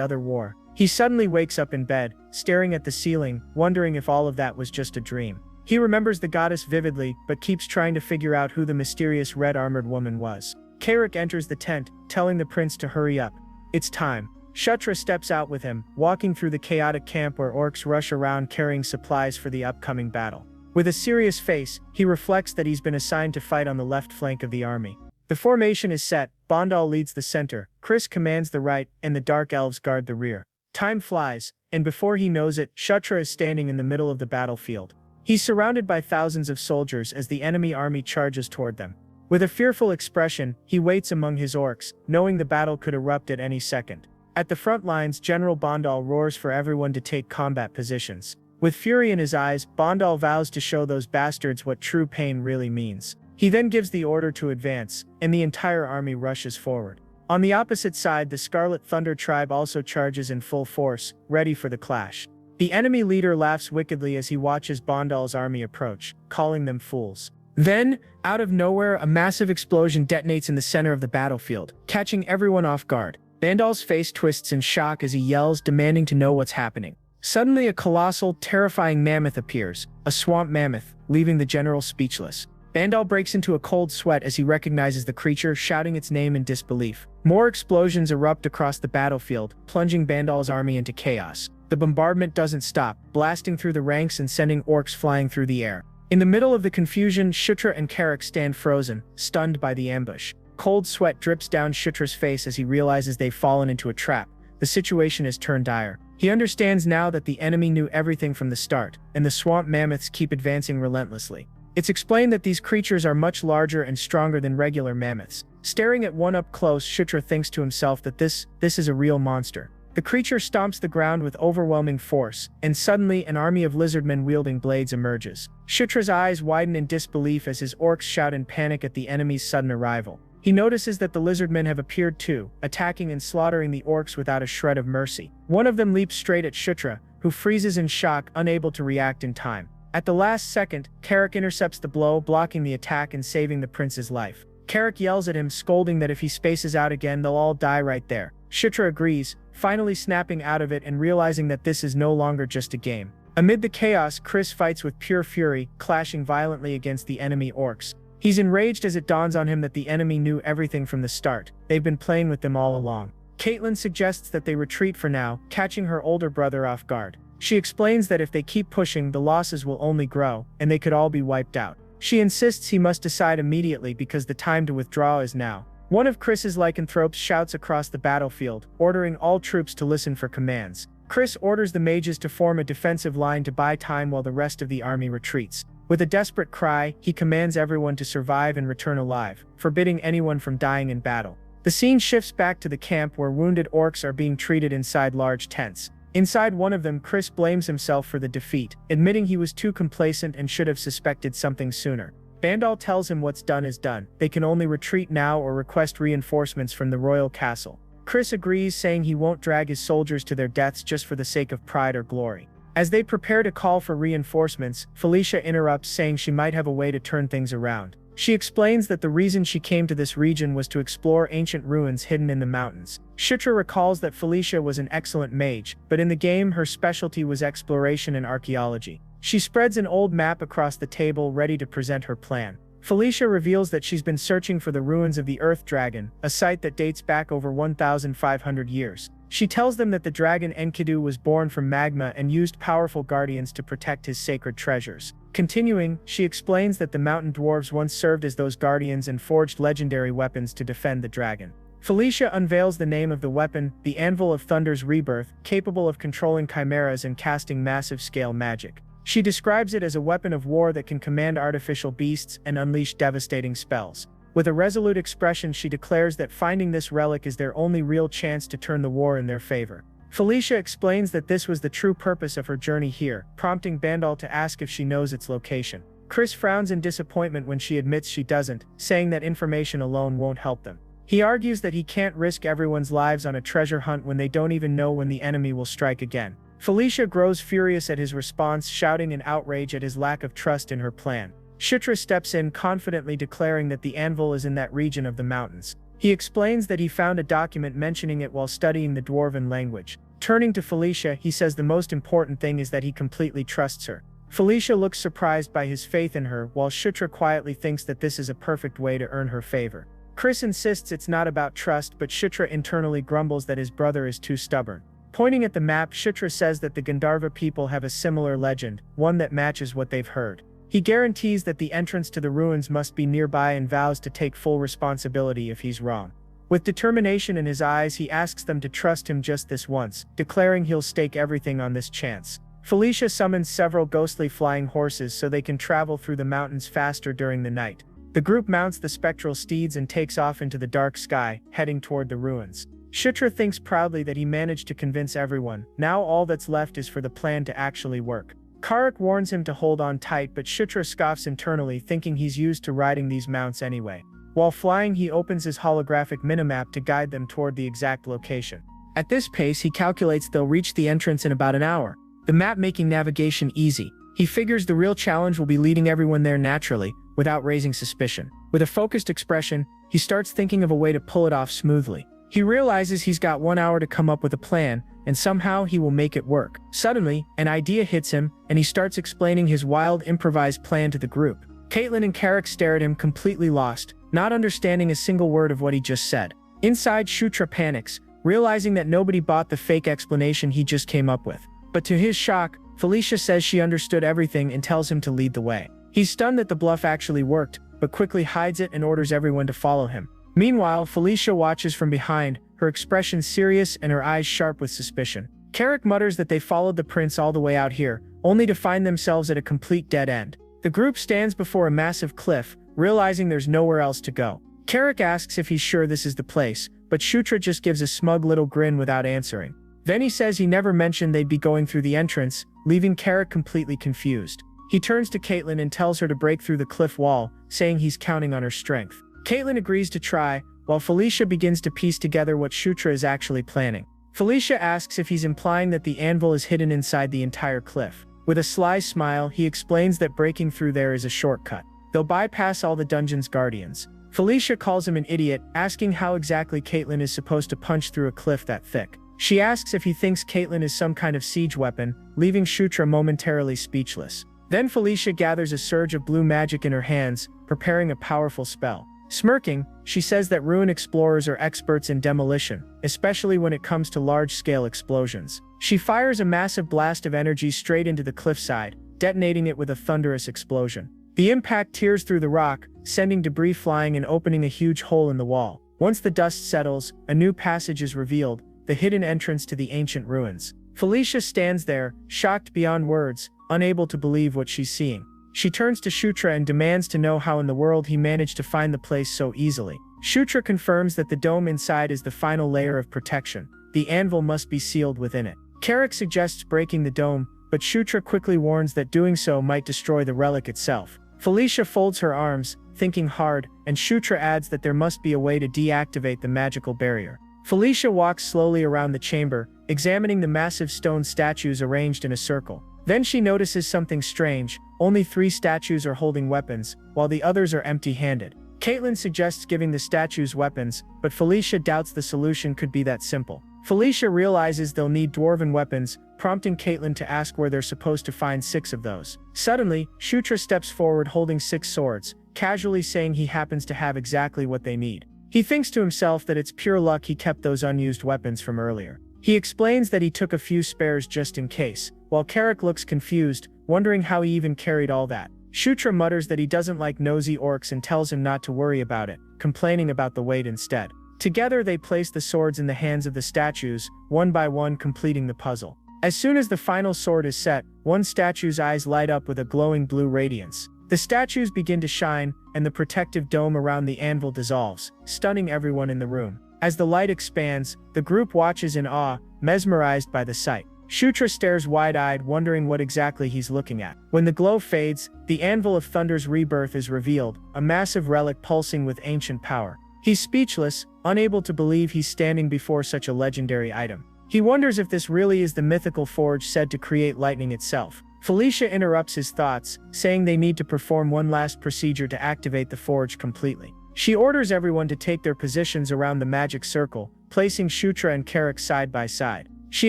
other war. He suddenly wakes up in bed, staring at the ceiling, wondering if all of that was just a dream. He remembers the goddess vividly, but keeps trying to figure out who the mysterious red-armored woman was. Karik enters the tent, telling the prince to hurry up. It's time. Shutra steps out with him, walking through the chaotic camp where orcs rush around carrying supplies for the upcoming battle. With a serious face, he reflects that he's been assigned to fight on the left flank of the army. The formation is set, Bondal leads the center, Chris commands the right, and the Dark Elves guard the rear. Time flies, and before he knows it, Shutra is standing in the middle of the battlefield. He's surrounded by thousands of soldiers as the enemy army charges toward them. With a fearful expression, he waits among his orcs, knowing the battle could erupt at any second. At the front lines, General Bondal roars for everyone to take combat positions. With fury in his eyes, Bondal vows to show those bastards what true pain really means. He then gives the order to advance, and the entire army rushes forward. On the opposite side, the Scarlet Thunder tribe also charges in full force, ready for the clash. The enemy leader laughs wickedly as he watches Bondal's army approach, calling them fools. Then, out of nowhere, a massive explosion detonates in the center of the battlefield, catching everyone off guard. Bondal's face twists in shock as he yells, demanding to know what's happening. Suddenly, a colossal, terrifying mammoth appears, a swamp mammoth, leaving the general speechless. Bondal breaks into a cold sweat as he recognizes the creature, shouting its name in disbelief. More explosions erupt across the battlefield, plunging Bondal's army into chaos. The bombardment doesn't stop, blasting through the ranks and sending orcs flying through the air. In the middle of the confusion, Shutra and Karik stand frozen, stunned by the ambush. Cold sweat drips down Shutra's face as he realizes they've fallen into a trap. The situation has turned dire. He understands now that the enemy knew everything from the start, and the swamp mammoths keep advancing relentlessly. It's explained that these creatures are much larger and stronger than regular mammoths. Staring at one up close, Shutra thinks to himself that this is a real monster. The creature stomps the ground with overwhelming force, and suddenly an army of lizardmen wielding blades emerges. Shutra's eyes widen in disbelief as his orcs shout in panic at the enemy's sudden arrival. He notices that the lizardmen have appeared too, attacking and slaughtering the orcs without a shred of mercy. One of them leaps straight at Shutra, who freezes in shock, unable to react in time. At the last second, Karik intercepts the blow, blocking the attack and saving the prince's life. Karik yells at him, scolding that if he spaces out again, they'll all die right there. Shutra agrees, finally snapping out of it and realizing that this is no longer just a game. Amid the chaos, Chris fights with pure fury, clashing violently against the enemy orcs. He's enraged as it dawns on him that the enemy knew everything from the start. They've been playing with them all along. Caitlin suggests that they retreat for now, catching her older brother off guard. She explains that if they keep pushing, the losses will only grow, and they could all be wiped out. She insists he must decide immediately because the time to withdraw is now. One of Chris's lycanthropes shouts across the battlefield, ordering all troops to listen for commands. Chris orders the mages to form a defensive line to buy time while the rest of the army retreats. With a desperate cry, he commands everyone to survive and return alive, forbidding anyone from dying in battle. The scene shifts back to the camp where wounded orcs are being treated inside large tents. Inside one of them, Chris blames himself for the defeat, admitting he was too complacent and should have suspected something sooner. Bondal tells him what's done is done. They can only retreat now or request reinforcements from the royal castle. Chris agrees, saying he won't drag his soldiers to their deaths just for the sake of pride or glory. As they prepare to call for reinforcements, Felicia interrupts, saying she might have a way to turn things around. She explains that the reason she came to this region was to explore ancient ruins hidden in the mountains. Shutra recalls that Felicia was an excellent mage, but in the game her specialty was exploration and archaeology. She spreads an old map across the table, ready to present her plan. Felicia reveals that she's been searching for the ruins of the Earth Dragon, a site that dates back over 1,500 years. She tells them that the dragon Enkidu was born from magma and used powerful guardians to protect his sacred treasures. Continuing, she explains that the mountain dwarves once served as those guardians and forged legendary weapons to defend the dragon. Felicia unveils the name of the weapon, the Anvil of Thunder's Rebirth, capable of controlling chimeras and casting massive-scale magic. She describes it as a weapon of war that can command artificial beasts and unleash devastating spells. With a resolute expression, she declares that finding this relic is their only real chance to turn the war in their favor. Felicia explains that this was the true purpose of her journey here, prompting Bandal to ask if she knows its location. Chris frowns in disappointment when she admits she doesn't, saying that information alone won't help them. He argues that he can't risk everyone's lives on a treasure hunt when they don't even know when the enemy will strike again. Felicia grows furious at his response, shouting in outrage at his lack of trust in her plan. Shutra steps in, confidently declaring that the anvil is in that region of the mountains. He explains that he found a document mentioning it while studying the Dwarven language. Turning to Felicia, he says the most important thing is that he completely trusts her. Felicia looks surprised by his faith in her, while Shutra quietly thinks that this is a perfect way to earn her favor. Chris insists it's not about trust, but Shutra internally grumbles that his brother is too stubborn. Pointing at the map, Shutra says that the Gandharva people have a similar legend, one that matches what they've heard. He guarantees that the entrance to the ruins must be nearby and vows to take full responsibility if he's wrong. With determination in his eyes, he asks them to trust him just this once, declaring he'll stake everything on this chance. Felicia summons several ghostly flying horses so they can travel through the mountains faster during the night. The group mounts the spectral steeds and takes off into the dark sky, heading toward the ruins. Shutra thinks proudly that he managed to convince everyone. Now all that's left is for the plan to actually work. Karak warns him to hold on tight, but Shutra scoffs internally, thinking he's used to riding these mounts anyway. While flying, he opens his holographic minimap to guide them toward the exact location. At this pace, he calculates they'll reach the entrance in about an hour, the map making navigation easy. He figures the real challenge will be leading everyone there naturally, without raising suspicion. With a focused expression, he starts thinking of a way to pull it off smoothly. He realizes he's got 1 hour to come up with a plan, and somehow he will make it work. Suddenly, an idea hits him, and he starts explaining his wild, improvised plan to the group. Caitlin and Carrick stare at him, completely lost, not understanding a single word of what he just said. Inside, Shutra panics, realizing that nobody bought the fake explanation he just came up with. But to his shock, Felicia says she understood everything and tells him to lead the way. He's stunned that the bluff actually worked, but quickly hides it and orders everyone to follow him. Meanwhile, Felicia watches from behind, her expression serious and her eyes sharp with suspicion. Carrick mutters that they followed the prince all the way out here, only to find themselves at a complete dead end. The group stands before a massive cliff, realizing there's nowhere else to go. Carrick asks if he's sure this is the place, but Shutra just gives a smug little grin without answering. Then he says he never mentioned they'd be going through the entrance, leaving Carrick completely confused. He turns to Caitlin and tells her to break through the cliff wall, saying he's counting on her strength. Caitlin agrees to try, while Felicia begins to piece together what Shutra is actually planning. Felicia asks if he's implying that the anvil is hidden inside the entire cliff. With a sly smile, he explains that breaking through there is a shortcut. They'll bypass all the dungeon's guardians. Felicia calls him an idiot, asking how exactly Caitlin is supposed to punch through a cliff that thick. She asks if he thinks Caitlin is some kind of siege weapon, leaving Shutra momentarily speechless. Then Felicia gathers a surge of blue magic in her hands, preparing a powerful spell. Smirking, she says that ruin explorers are experts in demolition, especially when it comes to large-scale explosions. She fires a massive blast of energy straight into the cliffside, detonating it with a thunderous explosion. The impact tears through the rock, sending debris flying and opening a huge hole in the wall. Once the dust settles, a new passage is revealed, the hidden entrance to the ancient ruins. Felicia stands there, shocked beyond words, unable to believe what she's seeing. She turns to Shutra and demands to know how in the world he managed to find the place so easily. Shutra confirms that the dome inside is the final layer of protection. The anvil must be sealed within it. Carrick suggests breaking the dome, but Shutra quickly warns that doing so might destroy the relic itself. Felicia folds her arms, thinking hard, and Shutra adds that there must be a way to deactivate the magical barrier. Felicia walks slowly around the chamber, examining the massive stone statues arranged in a circle. Then she notices something strange. Only 3 statues are holding weapons, while the others are empty-handed. Caitlin suggests giving the statues weapons, but Felicia doubts the solution could be that simple. Felicia realizes they'll need dwarven weapons, prompting Caitlin to ask where they're supposed to find 6 of those. Suddenly, Shutra steps forward holding 6 swords, casually saying he happens to have exactly what they need. He thinks to himself that it's pure luck he kept those unused weapons from earlier. He explains that he took a few spares just in case, while Carrick looks confused, wondering how he even carried all that. Shutra mutters that he doesn't like nosy orcs and tells him not to worry about it, complaining about the weight instead. Together they place the swords in the hands of the statues, one by one completing the puzzle. As soon as the final sword is set, one statue's eyes light up with a glowing blue radiance. The statues begin to shine, and the protective dome around the anvil dissolves, stunning everyone in the room. As the light expands, the group watches in awe, mesmerized by the sight. Shutra stares wide-eyed, wondering what exactly he's looking at. When the glow fades, the Anvil of Thunder's rebirth is revealed, a massive relic pulsing with ancient power. He's speechless, unable to believe he's standing before such a legendary item. He wonders if this really is the mythical forge said to create lightning itself. Felicia interrupts his thoughts, saying they need to perform one last procedure to activate the forge completely. She orders everyone to take their positions around the magic circle, placing Shutra and Carrick side by side. She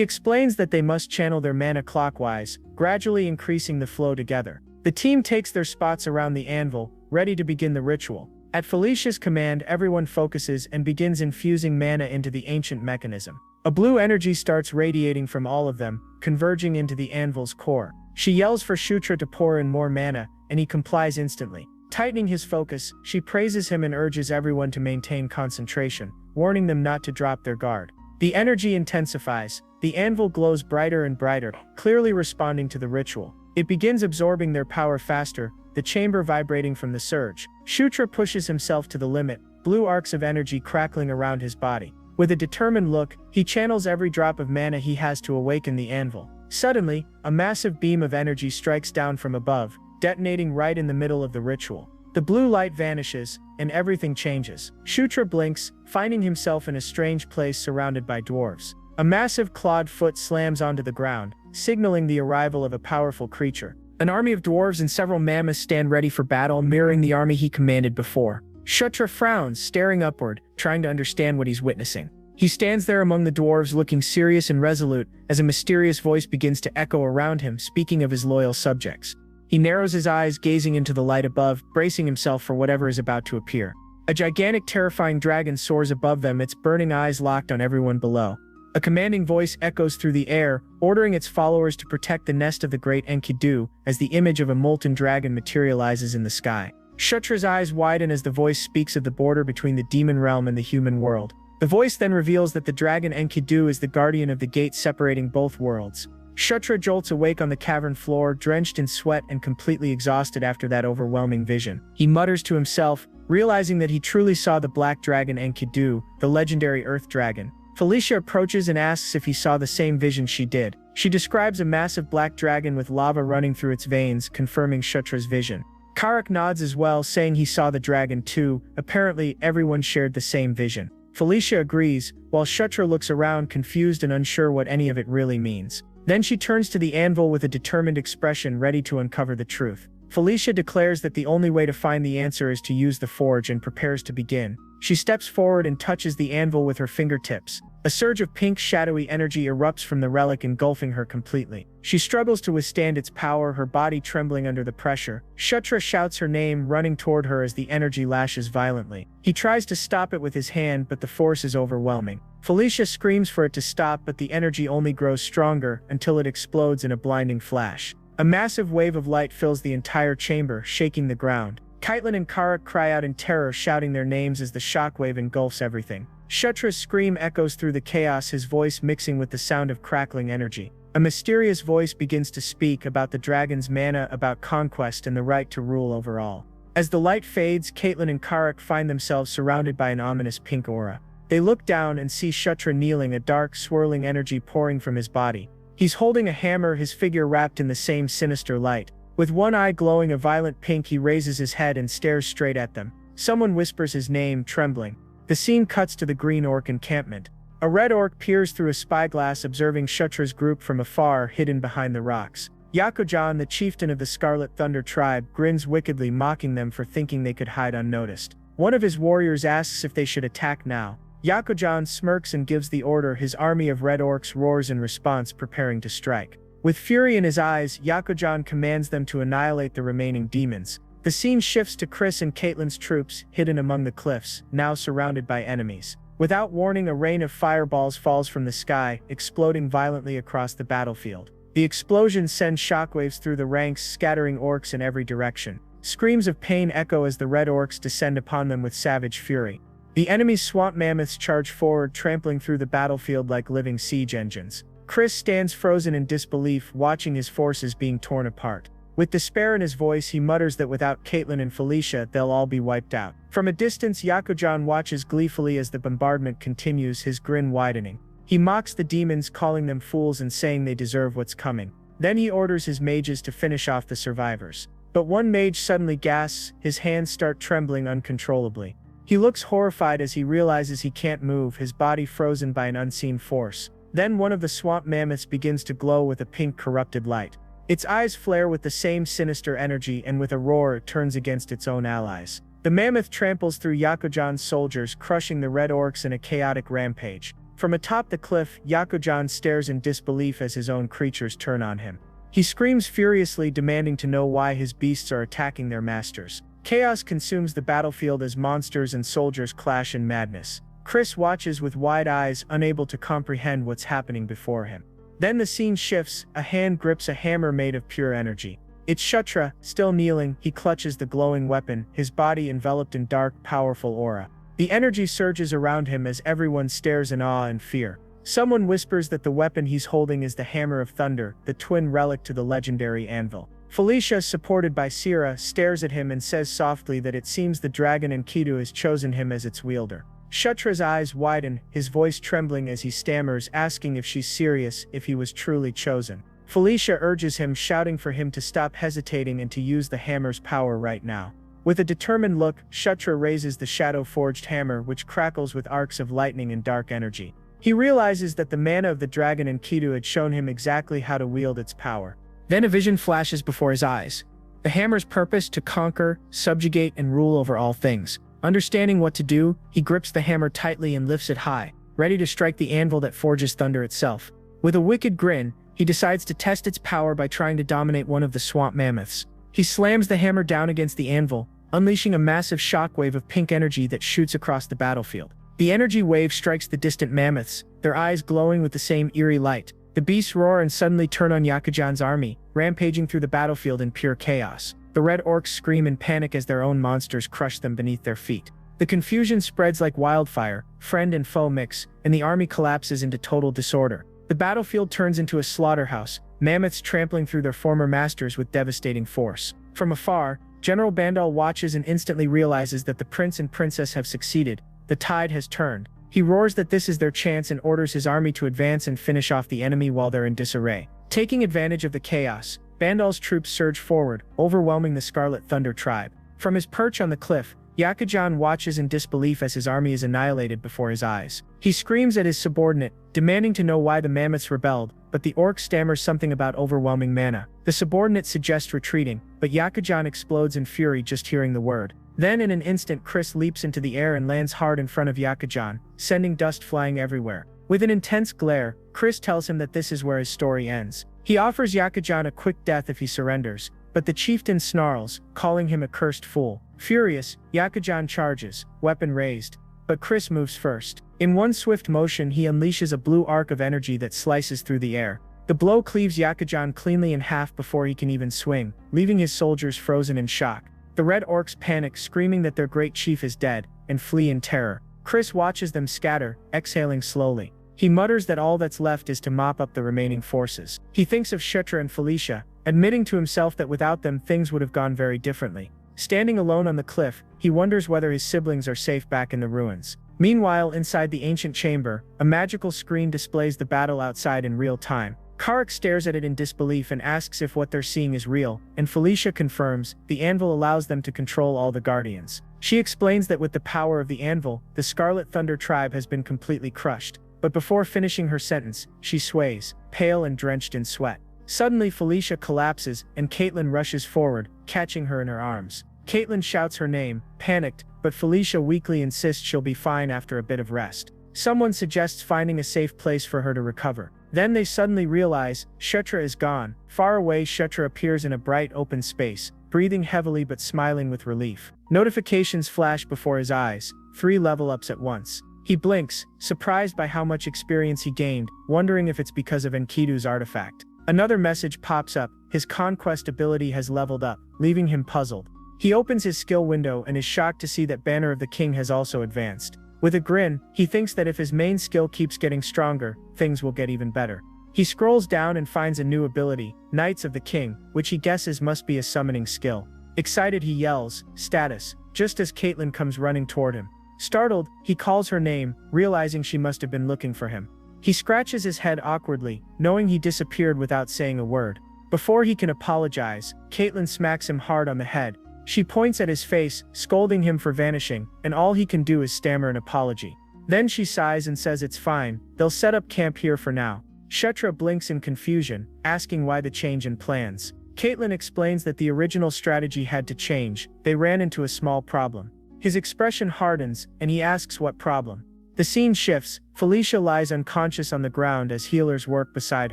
explains that they must channel their mana clockwise, gradually increasing the flow together. The team takes their spots around the anvil, ready to begin the ritual. At Felicia's command, everyone focuses and begins infusing mana into the ancient mechanism. A blue energy starts radiating from all of them, converging into the anvil's core. She yells for Shutra to pour in more mana, and he complies instantly. Tightening his focus, she praises him and urges everyone to maintain concentration, warning them not to drop their guard. The energy intensifies. The anvil glows brighter and brighter, clearly responding to the ritual. It begins absorbing their power faster, the chamber vibrating from the surge. Shutra pushes himself to the limit, blue arcs of energy crackling around his body. With a determined look, he channels every drop of mana he has to awaken the anvil. Suddenly, a massive beam of energy strikes down from above, detonating right in the middle of the ritual. The blue light vanishes, and everything changes. Shutra blinks, finding himself in a strange place surrounded by dwarves. A massive clawed foot slams onto the ground, signaling the arrival of a powerful creature. An army of dwarves and several mammoths stand ready for battle, mirroring the army he commanded before. Shutra frowns, staring upward, trying to understand what he's witnessing. He stands there among the dwarves, looking serious and resolute, as a mysterious voice begins to echo around him, speaking of his loyal subjects. He narrows his eyes, gazing into the light above, bracing himself for whatever is about to appear. A gigantic, terrifying dragon soars above them, its burning eyes locked on everyone below. A commanding voice echoes through the air, ordering its followers to protect the nest of the great Enkidu, as the image of a molten dragon materializes in the sky. Shutra's eyes widen as the voice speaks of the border between the demon realm and the human world. The voice then reveals that the dragon Enkidu is the guardian of the gate separating both worlds. Shutra jolts awake on the cavern floor, drenched in sweat and completely exhausted after that overwhelming vision. He mutters to himself, realizing that he truly saw the black dragon Enkidu, the legendary earth dragon. Felicia approaches and asks if he saw the same vision she did. She describes a massive black dragon with lava running through its veins, confirming Shutra's vision. Carrick nods as well, saying he saw the dragon too. Apparently, everyone shared the same vision. Felicia agrees, while Shutra looks around, confused and unsure what any of it really means. Then she turns to the anvil with a determined expression, ready to uncover the truth. Felicia declares that the only way to find the answer is to use the forge and prepares to begin. She steps forward and touches the anvil with her fingertips. A surge of pink, shadowy energy erupts from the relic, engulfing her completely. She struggles to withstand its power, her body trembling under the pressure. Shutra shouts her name, running toward her as the energy lashes violently. He tries to stop it with his hand, but the force is overwhelming. Felicia screams for it to stop, but the energy only grows stronger until it explodes in a blinding flash. A massive wave of light fills the entire chamber, shaking the ground. Caitlin and Carrick cry out in terror, shouting their names as the shockwave engulfs everything. Shutra's scream echoes through the chaos, his voice mixing with the sound of crackling energy. A mysterious voice begins to speak about the dragon's mana, about conquest and the right to rule over all. As the light fades, Caitlin and Carrick find themselves surrounded by an ominous pink aura. They look down and see Shutra kneeling, a dark, swirling energy pouring from his body. He's holding a hammer, his figure wrapped in the same sinister light. With one eye glowing a violent pink, he raises his head and stares straight at them. Someone whispers his name, trembling. The scene cuts to the green orc encampment. A red orc peers through a spyglass, observing Shutra's group from afar, hidden behind the rocks. Yakujan, the chieftain of the Scarlet Thunder tribe, grins wickedly, mocking them for thinking they could hide unnoticed. One of his warriors asks if they should attack now. Yakujan smirks and gives the order. His army of red orcs roars in response, preparing to strike. With fury in his eyes, Yakujan commands them to annihilate the remaining demons. The scene shifts to Chris and Caitlyn's troops, hidden among the cliffs, now surrounded by enemies. Without warning, a rain of fireballs falls from the sky, exploding violently across the battlefield. The explosions send shockwaves through the ranks, scattering orcs in every direction. Screams of pain echo as the red orcs descend upon them with savage fury. The enemy's swamp mammoths charge forward, trampling through the battlefield like living siege engines. Chris stands frozen in disbelief, watching his forces being torn apart. With despair in his voice, he mutters that without Caitlyn and Felicia, they'll all be wiped out. From a distance, Yakujan watches gleefully as the bombardment continues, his grin widening. He mocks the demons, calling them fools and saying they deserve what's coming. Then he orders his mages to finish off the survivors. But one mage suddenly gasps, his hands start trembling uncontrollably. He looks horrified as he realizes he can't move, his body frozen by an unseen force. Then one of the swamp mammoths begins to glow with a pink corrupted light. Its eyes flare with the same sinister energy, and with a roar it turns against its own allies. The mammoth tramples through Yakujan's soldiers, crushing the red orcs in a chaotic rampage. From atop the cliff, Yakujan stares in disbelief as his own creatures turn on him. He screams furiously, demanding to know why his beasts are attacking their masters. Chaos consumes the battlefield as monsters and soldiers clash in madness. Chris watches with wide eyes, unable to comprehend what's happening before him. Then the scene shifts, a hand grips a hammer made of pure energy. It's Kshatriya, still kneeling, he clutches the glowing weapon, his body enveloped in dark, powerful aura. The energy surges around him as everyone stares in awe and fear. Someone whispers that the weapon he's holding is the Hammer of Thunder, the twin relic to the legendary anvil. Felicia, supported by Sira, stares at him and says softly that it seems the dragon Enkidu has chosen him as its wielder. Kshatriya's eyes widen, his voice trembling as he stammers, asking if she's serious, if he was truly chosen. Felicia urges him, shouting for him to stop hesitating and to use the hammer's power right now. With a determined look, Kshatriya raises the shadow-forged hammer, which crackles with arcs of lightning and dark energy. He realizes that the mana of the dragon Enkidu had shown him exactly how to wield its power. Then a vision flashes before his eyes. The hammer's purpose: to conquer, subjugate, and rule over all things. Understanding what to do, he grips the hammer tightly and lifts it high, ready to strike the anvil that forges thunder itself. With a wicked grin, he decides to test its power by trying to dominate one of the swamp mammoths. He slams the hammer down against the anvil, unleashing a massive shockwave of pink energy that shoots across the battlefield. The energy wave strikes the distant mammoths, their eyes glowing with the same eerie light. The beasts roar and suddenly turn on Yakujan's army, rampaging through the battlefield in pure chaos. The red orcs scream in panic as their own monsters crush them beneath their feet. The confusion spreads like wildfire, friend and foe mix, and the army collapses into total disorder. The battlefield turns into a slaughterhouse, mammoths trampling through their former masters with devastating force. From afar, General Bandal watches and instantly realizes that the prince and princess have succeeded. The tide has turned. He roars that this is their chance and orders his army to advance and finish off the enemy while they're in disarray. Taking advantage of the chaos, Bandal's troops surge forward, overwhelming the Scarlet Thunder tribe. From his perch on the cliff, Yakujan watches in disbelief as his army is annihilated before his eyes. He screams at his subordinate, demanding to know why the mammoths rebelled, but the orc stammers something about overwhelming mana. The subordinate suggests retreating, but Yakujan explodes in fury just hearing the word. Then in an instant, Chris leaps into the air and lands hard in front of Yakujan, sending dust flying everywhere. With an intense glare, Chris tells him that this is where his story ends. He offers Yakujan a quick death if he surrenders, but the chieftain snarls, calling him a cursed fool. Furious, Yakujan charges, weapon raised. But Chris moves first. In one swift motion, he unleashes a blue arc of energy that slices through the air. The blow cleaves Yakujan cleanly in half before he can even swing, leaving his soldiers frozen in shock. The red orcs panic, screaming that their great chief is dead, and flee in terror. Chris watches them scatter, exhaling slowly. He mutters that all that's left is to mop up the remaining forces. He thinks of Kshatriya and Felicia, admitting to himself that without them things would have gone very differently. Standing alone on the cliff, he wonders whether his siblings are safe back in the ruins. Meanwhile, inside the ancient chamber, a magical screen displays the battle outside in real time. Karak stares at it in disbelief and asks if what they're seeing is real, and Felicia confirms, the anvil allows them to control all the guardians. She explains that with the power of the anvil, the Scarlet Thunder tribe has been completely crushed. But before finishing her sentence, she sways, pale and drenched in sweat. Suddenly Felicia collapses, and Caitlyn rushes forward, catching her in her arms. Caitlyn shouts her name, panicked, but Felicia weakly insists she'll be fine after a bit of rest. Someone suggests finding a safe place for her to recover. Then they suddenly realize, Kshatriya is gone. Far away, Kshatriya appears in a bright open space, breathing heavily but smiling with relief. Notifications flash before his eyes, 3 level ups at once. He blinks, surprised by how much experience he gained, wondering if it's because of Enkidu's artifact. Another message pops up, his conquest ability has leveled up, leaving him puzzled. He opens his skill window and is shocked to see that Banner of the King has also advanced. With a grin, he thinks that if his main skill keeps getting stronger, things will get even better. He scrolls down and finds a new ability, Knights of the King, which he guesses must be a summoning skill. Excited he yells, "Status," just as Caitlin comes running toward him. Startled, he calls her name, realizing she must have been looking for him. He scratches his head awkwardly, knowing he disappeared without saying a word. Before he can apologize, Caitlin smacks him hard on the head. She points at his face, scolding him for vanishing, and all he can do is stammer an apology. Then she sighs and says it's fine, they'll set up camp here for now. Kshetra blinks in confusion, asking why the change in plans. Caitlin explains that the original strategy had to change, they ran into a small problem. His expression hardens, and he asks what problem. The scene shifts, Felicia lies unconscious on the ground as healers work beside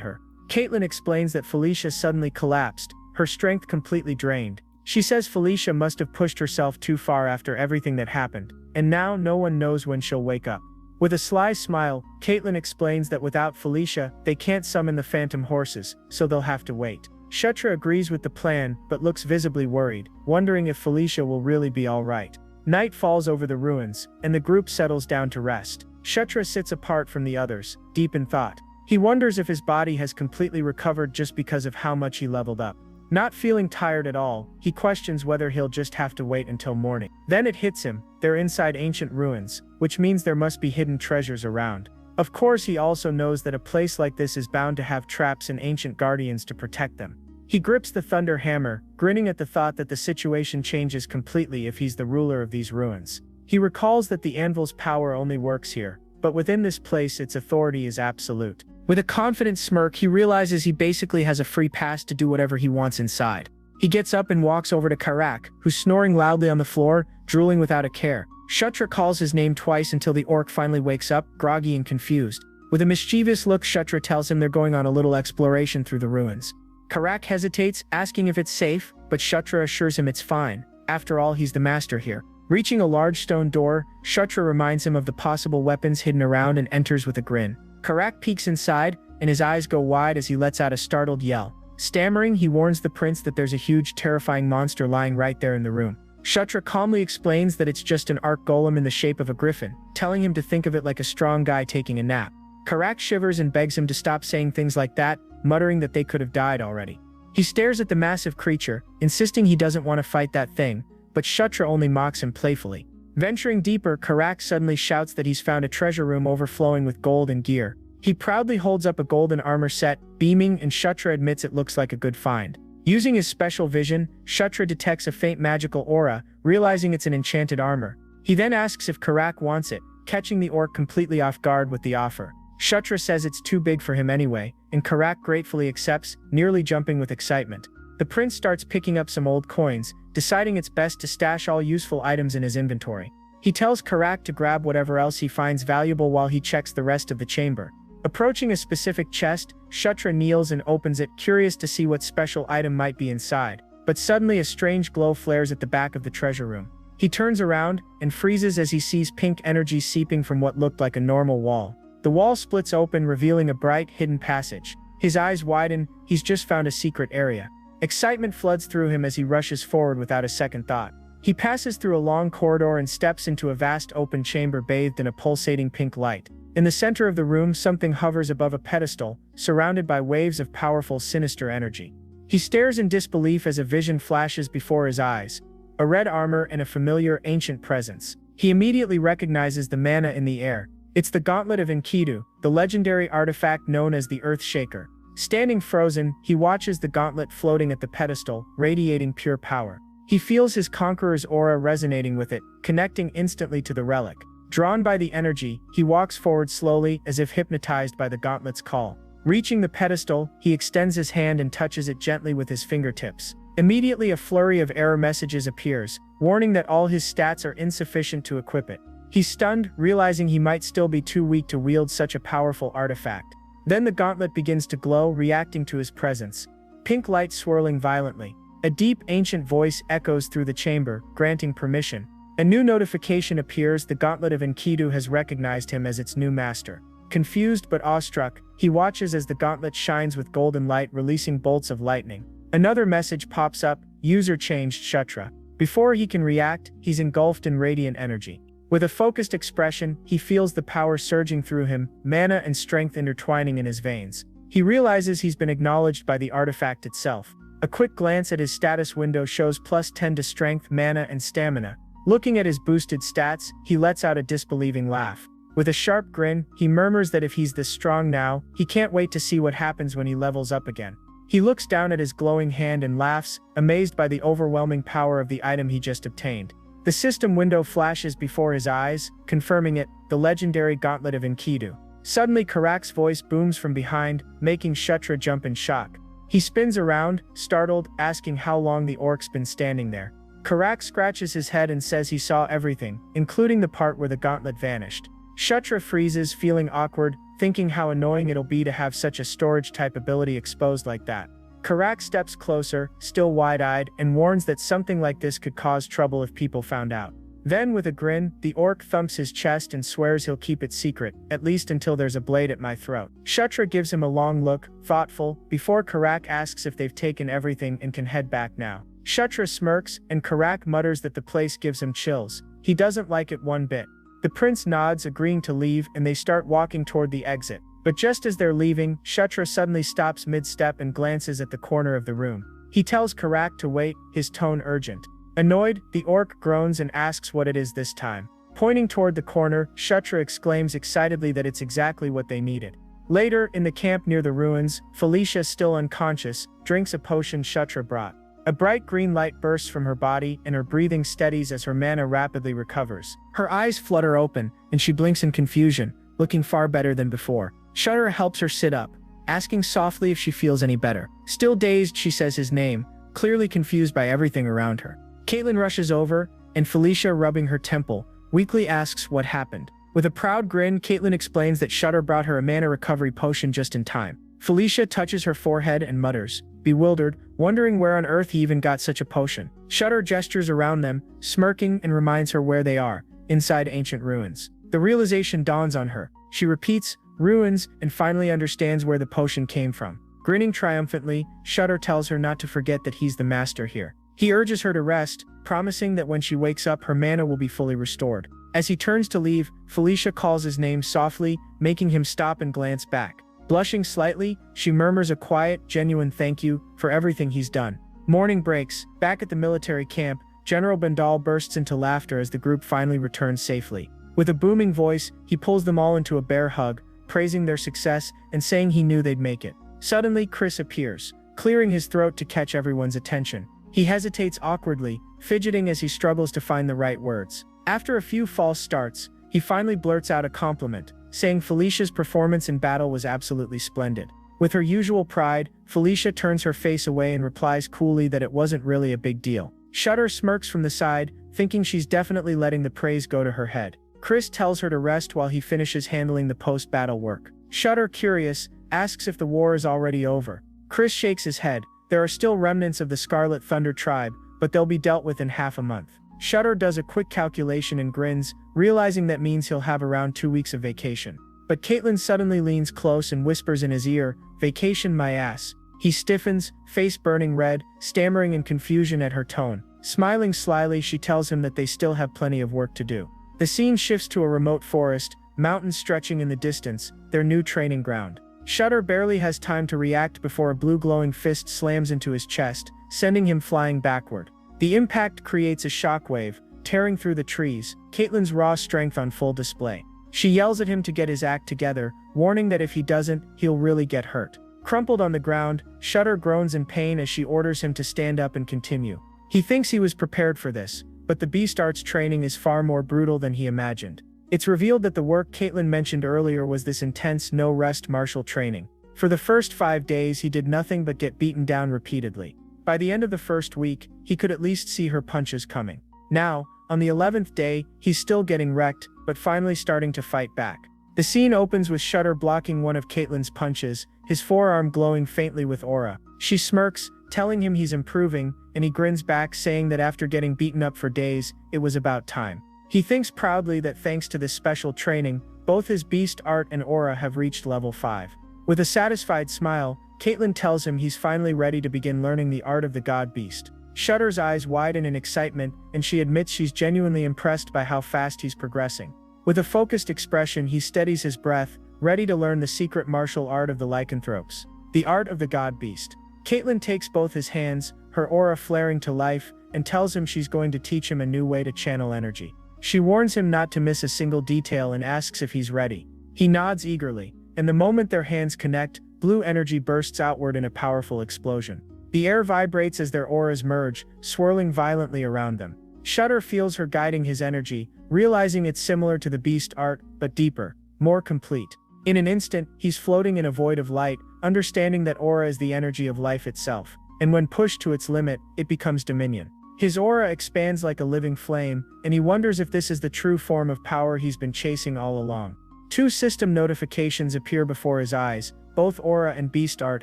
her. Caitlin explains that Felicia suddenly collapsed, her strength completely drained. She says Felicia must have pushed herself too far after everything that happened, and now no one knows when she'll wake up. With a sly smile, Caitlin explains that without Felicia, they can't summon the phantom horses, so they'll have to wait. Kshetra agrees with the plan, but looks visibly worried, wondering if Felicia will really be alright. Night falls over the ruins, and the group settles down to rest. Kshetra sits apart from the others, deep in thought. He wonders if his body has completely recovered just because of how much he leveled up. Not feeling tired at all, he questions whether he'll just have to wait until morning. Then it hits him, they're inside ancient ruins, which means there must be hidden treasures around. Of course, he also knows that a place like this is bound to have traps and ancient guardians to protect them. He grips the thunder hammer, grinning at the thought that the situation changes completely if he's the ruler of these ruins. He recalls that the anvil's power only works here, but within this place its authority is absolute. With a confident smirk, he realizes he basically has a free pass to do whatever he wants inside. He gets up and walks over to Karak, who's snoring loudly on the floor, drooling without a care. Kshetra calls his name twice until the orc finally wakes up, groggy and confused. With a mischievous look, Kshetra tells him they're going on a little exploration through the ruins. Karak hesitates, asking if it's safe, but Kshetra assures him it's fine. After all, he's the master here. Reaching a large stone door, Kshetra reminds him of the possible weapons hidden around and enters with a grin. Karak peeks inside, and his eyes go wide as he lets out a startled yell. Stammering, he warns the prince that there's a huge, terrifying monster lying right there in the room. Kshetra calmly explains that it's just an arc golem in the shape of a griffin, telling him to think of it like a strong guy taking a nap. Karak shivers and begs him to stop saying things like that, muttering that they could have died already. He stares at the massive creature, insisting he doesn't want to fight that thing, but Kshetra only mocks him playfully. Venturing deeper, Karak suddenly shouts that he's found a treasure room overflowing with gold and gear. He proudly holds up a golden armor set, beaming, and Kshetra admits it looks like a good find. Using his special vision, Kshetra detects a faint magical aura, realizing it's an enchanted armor. He then asks if Karak wants it, catching the orc completely off guard with the offer. Kshetra says it's too big for him anyway, and Karak gratefully accepts, nearly jumping with excitement. The prince starts picking up some old coins, deciding it's best to stash all useful items in his inventory. He tells Karak to grab whatever else he finds valuable while he checks the rest of the chamber. Approaching a specific chest, Kshetra kneels and opens it, curious to see what special item might be inside. But suddenly a strange glow flares at the back of the treasure room. He turns around, and freezes as he sees pink energy seeping from what looked like a normal wall. The wall splits open, revealing a bright, hidden passage. His eyes widen, he's just found a secret area. Excitement floods through him as he rushes forward without a second thought. He passes through a long corridor and steps into a vast open chamber bathed in a pulsating pink light. In the center of the room, something hovers above a pedestal, surrounded by waves of powerful, sinister energy. He stares in disbelief as a vision flashes before his eyes. A red armor and a familiar, ancient presence. He immediately recognizes the mana in the air. It's the gauntlet of Enkidu, the legendary artifact known as the Earth Shaker. Standing frozen, he watches the gauntlet floating at the pedestal, radiating pure power. He feels his conqueror's aura resonating with it, connecting instantly to the relic. Drawn by the energy, he walks forward slowly, as if hypnotized by the gauntlet's call. Reaching the pedestal, he extends his hand and touches it gently with his fingertips. Immediately a flurry of error messages appears, warning that all his stats are insufficient to equip it. He's stunned, realizing he might still be too weak to wield such a powerful artifact. Then the gauntlet begins to glow, reacting to his presence. Pink light swirling violently. A deep, ancient voice echoes through the chamber, granting permission. A new notification appears. The gauntlet of Enkidu has recognized him as its new master. Confused but awestruck, he watches as the gauntlet shines with golden light, releasing bolts of lightning. Another message pops up, user changed Kshatriya. Before he can react, he's engulfed in radiant energy. With a focused expression, he feels the power surging through him, mana and strength intertwining in his veins. He realizes he's been acknowledged by the artifact itself. A quick glance at his status window shows +10 to strength, mana and stamina. Looking at his boosted stats, he lets out a disbelieving laugh. With a sharp grin, he murmurs that if he's this strong now, he can't wait to see what happens when he levels up again. He looks down at his glowing hand and laughs, amazed by the overwhelming power of the item he just obtained. The system window flashes before his eyes, confirming it, the legendary gauntlet of Enkidu. Suddenly Karak's voice booms from behind, making Kshatriya jump in shock. He spins around, startled, asking how long the orc's been standing there. Karak scratches his head and says he saw everything, including the part where the gauntlet vanished. Kshatriya freezes, feeling awkward, thinking how annoying it'll be to have such a storage-type ability exposed like that. Karak steps closer, still wide-eyed, and warns that something like this could cause trouble if people found out. Then, with a grin, the orc thumps his chest and swears he'll keep it secret, at least until there's a blade at my throat. Kshatriya gives him a long look, thoughtful, before Karak asks if they've taken everything and can head back now. Kshatriya smirks, and Karak mutters that the place gives him chills. He doesn't like it one bit. The prince nods, agreeing to leave, and they start walking toward the exit. But just as they're leaving, Kshatriya suddenly stops mid-step and glances at the corner of the room. He tells Karak to wait, his tone urgent. Annoyed, the orc groans and asks what it is this time. Pointing toward the corner, Kshatriya exclaims excitedly that it's exactly what they needed. Later, in the camp near the ruins, Felicia, still unconscious, drinks a potion Kshatriya brought. A bright green light bursts from her body, and her breathing steadies as her mana rapidly recovers. Her eyes flutter open, and she blinks in confusion, looking far better than before. Kshatriya helps her sit up, asking softly if she feels any better. Still dazed, she says his name, clearly confused by everything around her. Caitlin rushes over, and Felicia, rubbing her temple, weakly asks what happened. With a proud grin, Caitlin explains that Kshatriya brought her a mana recovery potion just in time. Felicia touches her forehead and mutters, bewildered, wondering where on earth he even got such a potion. Kshatriya gestures around them, smirking, and reminds her where they are, inside ancient ruins. The realization dawns on her. She repeats, ruins, and finally understands where the potion came from. Grinning triumphantly, Kshatriya tells her not to forget that he's the master here. He urges her to rest, promising that when she wakes up her mana will be fully restored. As he turns to leave, Felicia calls his name softly, making him stop and glance back. Blushing slightly, she murmurs a quiet, genuine thank you for everything he's done. Morning breaks. Back at the military camp, General Bandal bursts into laughter as the group finally returns safely. With a booming voice, he pulls them all into a bear hug, praising their success and saying he knew they'd make it. Suddenly, Chris appears, clearing his throat to catch everyone's attention. He hesitates awkwardly, fidgeting as he struggles to find the right words. After a few false starts, he finally blurts out a compliment, saying Felicia's performance in battle was absolutely splendid. With her usual pride, Felicia turns her face away and replies coolly that it wasn't really a big deal. Kshatriya smirks from the side, thinking she's definitely letting the praise go to her head. Chris tells her to rest while he finishes handling the post-battle work. Kshatriya, curious, asks if the war is already over. Chris shakes his head. There are still remnants of the Scarlet Thunder tribe, but they'll be dealt with in half a month. Kshatriya does a quick calculation and grins, realizing that means he'll have around 2 weeks of vacation. But Caitlin suddenly leans close and whispers in his ear, "Vacation my ass." He stiffens, face burning red, stammering in confusion at her tone. Smiling slyly, she tells him that they still have plenty of work to do. The scene shifts to a remote forest, mountains stretching in the distance, their new training ground. Kshatriya barely has time to react before a blue glowing fist slams into his chest, sending him flying backward. The impact creates a shockwave, tearing through the trees, Caitlin's raw strength on full display. She yells at him to get his act together, warning that if he doesn't, he'll really get hurt. Crumpled on the ground, Kshatriya groans in pain as she orders him to stand up and continue. He thinks he was prepared for this, but the Beast Arts training is far more brutal than he imagined. It's revealed that the work Caitlin mentioned earlier was this intense no-rest martial training. For the first 5 days he did nothing but get beaten down repeatedly. By the end of the first week, he could at least see her punches coming. Now, on the 11th day, he's still getting wrecked, but finally starting to fight back. The scene opens with Shutter blocking one of Caitlyn's punches, his forearm glowing faintly with aura. She smirks, telling him he's improving, and he grins back saying that after getting beaten up for days, it was about time. He thinks proudly that thanks to this special training, both his beast art and aura have reached level 5. With a satisfied smile, Caitlyn tells him he's finally ready to begin learning the art of the god beast. Shutter's eyes widen in excitement, and she admits she's genuinely impressed by how fast he's progressing. With a focused expression, he steadies his breath, ready to learn the secret martial art of the lycanthropes, the art of the god beast. Caitlyn takes both his hands, her aura flaring to life, and tells him she's going to teach him a new way to channel energy. She warns him not to miss a single detail and asks if he's ready. He nods eagerly, and the moment their hands connect, blue energy bursts outward in a powerful explosion. The air vibrates as their auras merge, swirling violently around them. Shutter feels her guiding his energy, realizing it's similar to the beast art, but deeper, more complete. In an instant, he's floating in a void of light, understanding that aura is the energy of life itself, and when pushed to its limit, it becomes dominion. His aura expands like a living flame, and he wonders if this is the true form of power he's been chasing all along. 2 system notifications appear before his eyes. Both aura and beast art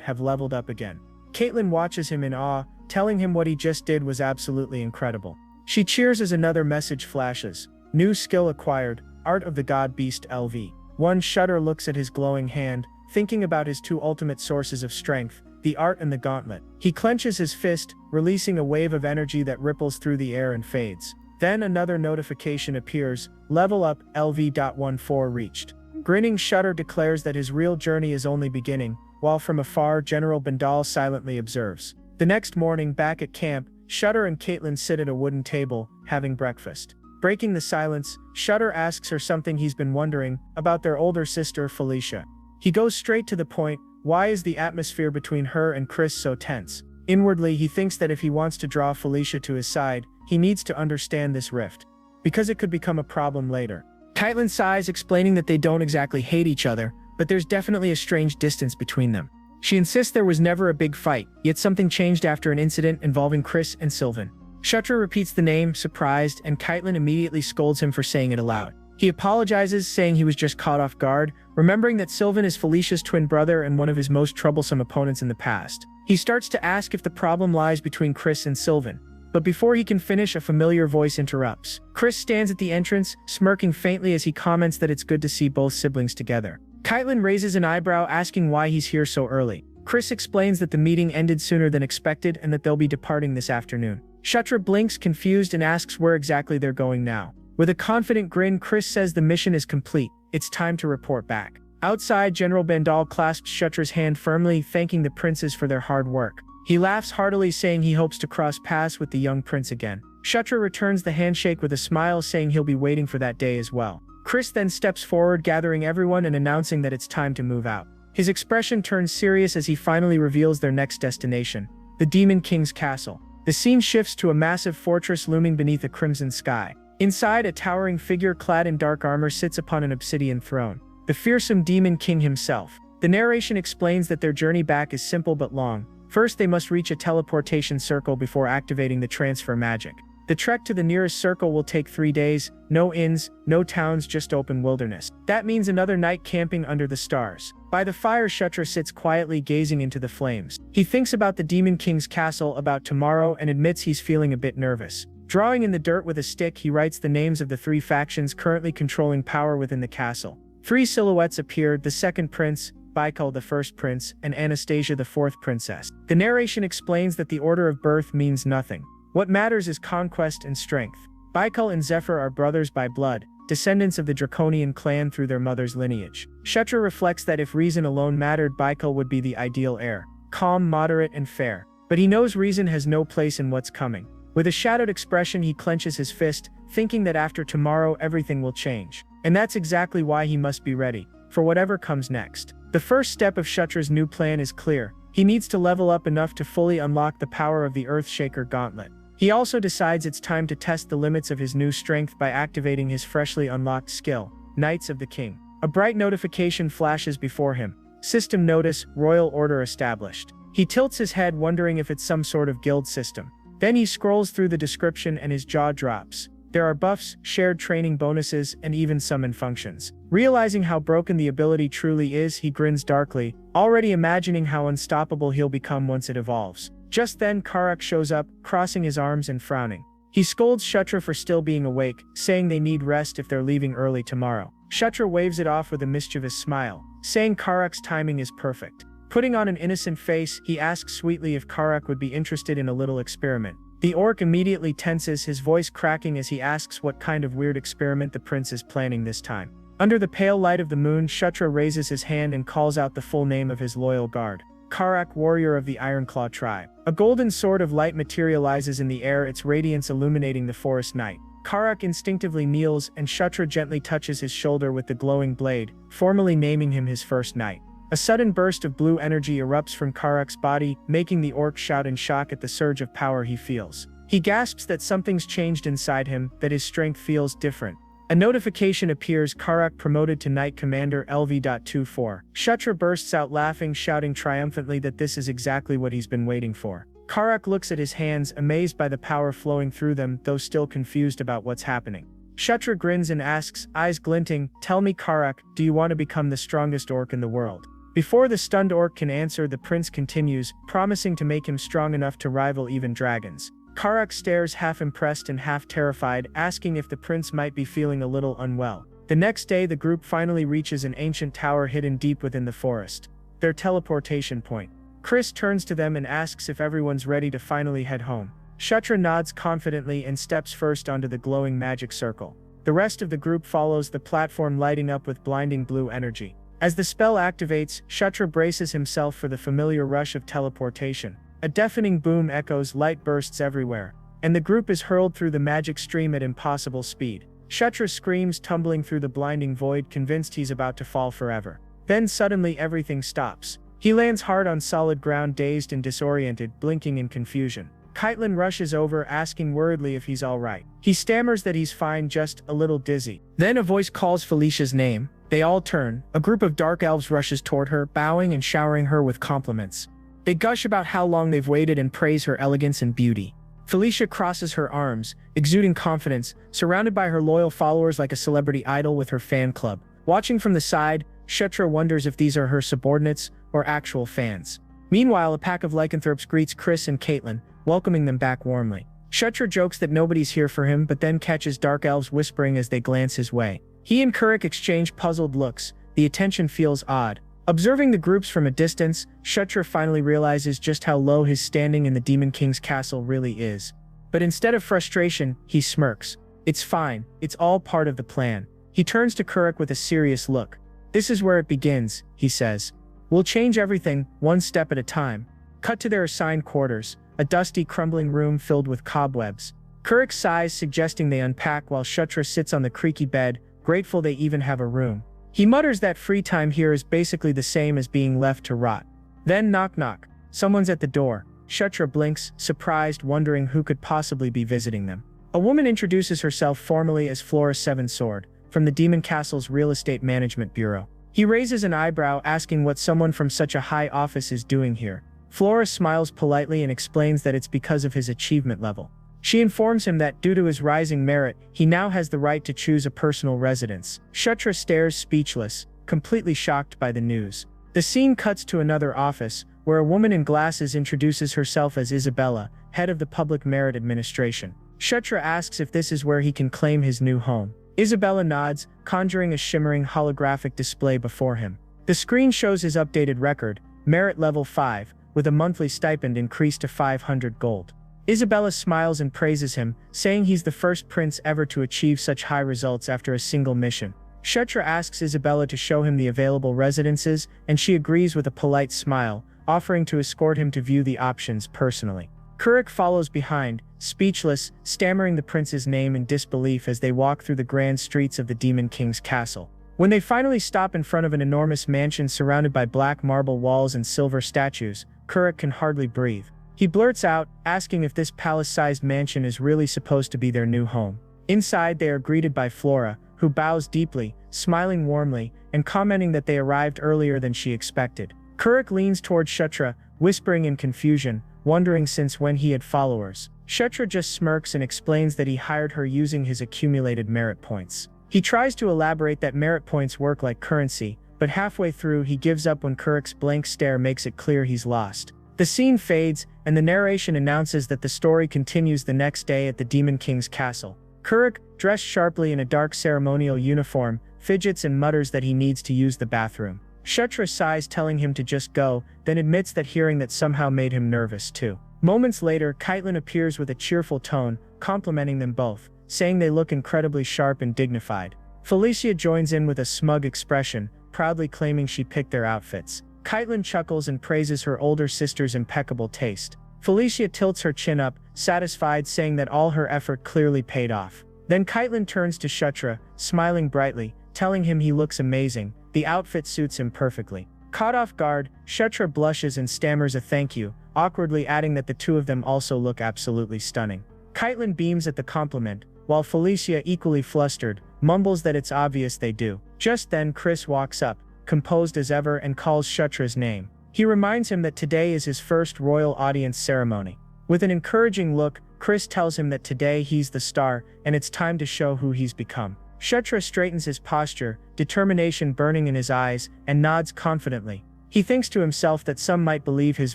have leveled up again. Caitlyn watches him in awe, telling him what he just did was absolutely incredible. She cheers as another message flashes. New skill acquired, Art of the God Beast LV. One Shutter looks at his glowing hand, thinking about his 2 ultimate sources of strength, the art and the gauntlet. He clenches his fist, releasing a wave of energy that ripples through the air and fades. Then another notification appears, level up, LV.14 reached. Grinning, Shutter declares that his real journey is only beginning, while from afar General Bandal silently observes. The next morning, back at camp, Shutter and Caitlyn sit at a wooden table, having breakfast. Breaking the silence, Shutter asks her something he's been wondering, about their older sister, Felicia. He goes straight to the point. Why is the atmosphere between her and Chris so tense? Inwardly, he thinks that if he wants to draw Felicia to his side, he needs to understand this rift, because it could become a problem later. Caitlyn sighs, explaining that they don't exactly hate each other, but there's definitely a strange distance between them. She insists there was never a big fight, yet something changed after an incident involving Chris and Sylvan. Shutter repeats the name, surprised, and Caitlyn immediately scolds him for saying it aloud. He apologizes, saying he was just caught off guard, remembering that Sylvan is Felicia's twin brother and one of his most troublesome opponents in the past. He starts to ask if the problem lies between Chris and Sylvan, but before he can finish, a familiar voice interrupts. Chris stands at the entrance, smirking faintly as he comments that it's good to see both siblings together. Caitlyn raises an eyebrow, asking why he's here so early. Chris explains that the meeting ended sooner than expected and that they'll be departing this afternoon. Shutter blinks, confused, and asks where exactly they're going now. With a confident grin, Chris says the mission is complete. It's time to report back. Outside, General Bandal clasps Shutter's hand firmly, thanking the princes for their hard work. He laughs heartily, saying he hopes to cross paths with the young prince again. Shutter returns the handshake with a smile, saying he'll be waiting for that day as well. Chris then steps forward, gathering everyone and announcing that it's time to move out. His expression turns serious as he finally reveals their next destination, the Demon King's castle. The scene shifts to a massive fortress looming beneath a crimson sky. Inside, a towering figure clad in dark armor sits upon an obsidian throne, the fearsome Demon King himself. The narration explains that their journey back is simple but long. First, they must reach a teleportation circle before activating the transfer magic. The trek to the nearest circle will take 3 days, no inns, no towns, just open wilderness. That means another night camping under the stars. By the fire, Shutter sits quietly gazing into the flames. He thinks about the Demon King's castle, about tomorrow, and admits he's feeling a bit nervous. Drawing in the dirt with a stick, he writes the names of the 3 factions currently controlling power within the castle. 3 silhouettes appeared: the second prince, Baikal the first prince, and Anastasia the 4th princess. The narration explains that the order of birth means nothing. What matters is conquest and strength. Baikal and Zephyr are brothers by blood, descendants of the Draconian clan through their mother's lineage. Shutter reflects that if reason alone mattered, Baikal would be the ideal heir, calm, moderate, and fair. But he knows reason has no place in what's coming. With a shadowed expression, he clenches his fist, thinking that after tomorrow everything will change. And that's exactly why he must be ready, for whatever comes next. The first step of Shutter's new plan is clear. He needs to level up enough to fully unlock the power of the Earthshaker gauntlet. He also decides it's time to test the limits of his new strength by activating his freshly unlocked skill, Knights of the King. A bright notification flashes before him. System notice, Royal Order established. He tilts his head, wondering if it's some sort of guild system. Then he scrolls through the description and his jaw drops. There are buffs, shared training bonuses, and even summon functions. Realizing how broken the ability truly is, he grins darkly, already imagining how unstoppable he'll become once it evolves. Just then, Karak shows up, crossing his arms and frowning. He scolds Kshatriya for still being awake, saying they need rest if they're leaving early tomorrow. Kshatriya waves it off with a mischievous smile, saying Karak's timing is perfect. Putting on an innocent face, he asks sweetly if Karak would be interested in a little experiment. The orc immediately tenses, his voice cracking as he asks what kind of weird experiment the prince is planning this time. Under the pale light of the moon, Kshatriya raises his hand and calls out the full name of his loyal guard. Karak, warrior of the Ironclaw tribe. A golden sword of light materializes in the air, its radiance illuminating the forest night. Karak instinctively kneels, and Kshatriya gently touches his shoulder with the glowing blade, formally naming him his first knight. A sudden burst of blue energy erupts from Karak's body, making the orc shout in shock at the surge of power he feels. He gasps that something's changed inside him, that his strength feels different. A notification appears, Karak promoted to Knight Commander LV.24. Kshatriya bursts out laughing, shouting triumphantly that this is exactly what he's been waiting for. Karak looks at his hands, amazed by the power flowing through them, though still confused about what's happening. Kshatriya grins and asks, eyes glinting, "Tell me, Karak, do you want to become the strongest orc in the world?" Before the stunned orc can answer, the prince continues, promising to make him strong enough to rival even dragons. Karak stares, half impressed and half terrified, asking if the prince might be feeling a little unwell. The next day, the group finally reaches an ancient tower hidden deep within the forest. Their teleportation point. Chris turns to them and asks if everyone's ready to finally head home. Kshatriya nods confidently and steps first onto the glowing magic circle. The rest of the group follows, the platform lighting up with blinding blue energy. As the spell activates, Kshatriya braces himself for the familiar rush of teleportation. A deafening boom echoes, light bursts everywhere, and the group is hurled through the magic stream at impossible speed. Kshatriya screams, tumbling through the blinding void, convinced he's about to fall forever. Then suddenly everything stops. He lands hard on solid ground, dazed and disoriented, blinking in confusion. Caitlin rushes over, asking worriedly if he's alright. He stammers that he's fine, just a little dizzy. Then a voice calls Felicia's name. They all turn. A group of dark elves rushes toward her, bowing and showering her with compliments. They gush about how long they've waited and praise her elegance and beauty. Felicia crosses her arms, exuding confidence, surrounded by her loyal followers like a celebrity idol with her fan club. Watching from the side, Kshatriya wonders if these are her subordinates or actual fans. Meanwhile, a pack of lycanthropes greets Chris and Caitlin, welcoming them back warmly. Kshatriya jokes that nobody's here for him, but then catches dark elves whispering as they glance his way. He and Kurik exchange puzzled looks. The attention feels odd. Observing the groups from a distance, Kshatriya finally realizes just how low his standing in the Demon King's castle really is. But instead of frustration, he smirks. It's fine, it's all part of the plan. He turns to Kurik with a serious look. This is where it begins, he says. We'll change everything, one step at a time. Cut to their assigned quarters, a dusty, crumbling room filled with cobwebs. Kurik sighs, suggesting they unpack, while Kshatriya sits on the creaky bed, grateful they even have a room. He mutters that free time here is basically the same as being left to rot. Then knock knock. Someone's at the door. Kshatriya blinks, surprised, wondering who could possibly be visiting them. A woman introduces herself formally as Flora Sevensword, from the Demon Castle's Real Estate Management Bureau. He raises an eyebrow, asking what someone from such a high office is doing here. Flora smiles politely and explains that it's because of his achievement level. She informs him that due to his rising merit, he now has the right to choose a personal residence. Kshatriya stares, speechless, completely shocked by the news. The scene cuts to another office, where a woman in glasses introduces herself as Isabella, head of the Public Merit Administration. Kshatriya asks if this is where he can claim his new home. Isabella nods, conjuring a shimmering holographic display before him. The screen shows his updated record, merit level 5, with a monthly stipend increased to 500 gold. Isabella smiles and praises him, saying he's the first prince ever to achieve such high results after a single mission. Kshatriya asks Isabella to show him the available residences, and she agrees with a polite smile, offering to escort him to view the options personally. Kurik follows behind, speechless, stammering the prince's name in disbelief as they walk through the grand streets of the Demon King's castle. When they finally stop in front of an enormous mansion surrounded by black marble walls and silver statues, Kurik can hardly breathe. He blurts out, asking if this palace-sized mansion is really supposed to be their new home. Inside, they are greeted by Flora, who bows deeply, smiling warmly, and commenting that they arrived earlier than she expected. Kurik leans toward Kshatriya, whispering in confusion, wondering since when he had followers. Kshetra just smirks and explains that he hired her using his accumulated merit points. He tries to elaborate that merit points work like currency, but halfway through he gives up when Kuruk's blank stare makes it clear he's lost. The scene fades, and the narration announces that the story continues the next day at the Demon King's castle. Kuruk, dressed sharply in a dark ceremonial uniform, fidgets and mutters that he needs to use the bathroom. Kshetra sighs, telling him to just go, then admits that hearing that somehow made him nervous too. Moments later, Caitlin appears with a cheerful tone, complimenting them both, saying they look incredibly sharp and dignified. Felicia joins in with a smug expression, proudly claiming she picked their outfits. Caitlin chuckles and praises her older sister's impeccable taste. Felicia tilts her chin up, satisfied, saying that all her effort clearly paid off. Then Caitlin turns to Kshetra, smiling brightly, telling him he looks amazing, the outfit suits him perfectly. Caught off guard, Kshetra blushes and stammers a thank you, awkwardly adding that the two of them also look absolutely stunning. Caitlin beams at the compliment, while Felicia, equally flustered, mumbles that it's obvious they do. Just then Chris walks up, composed as ever, and calls Kshetra's name. He reminds him that today is his first royal audience ceremony. With an encouraging look, Chris tells him that today he's the star, and it's time to show who he's become. Kshetra straightens his posture, determination burning in his eyes, and nods confidently. He thinks to himself that some might believe his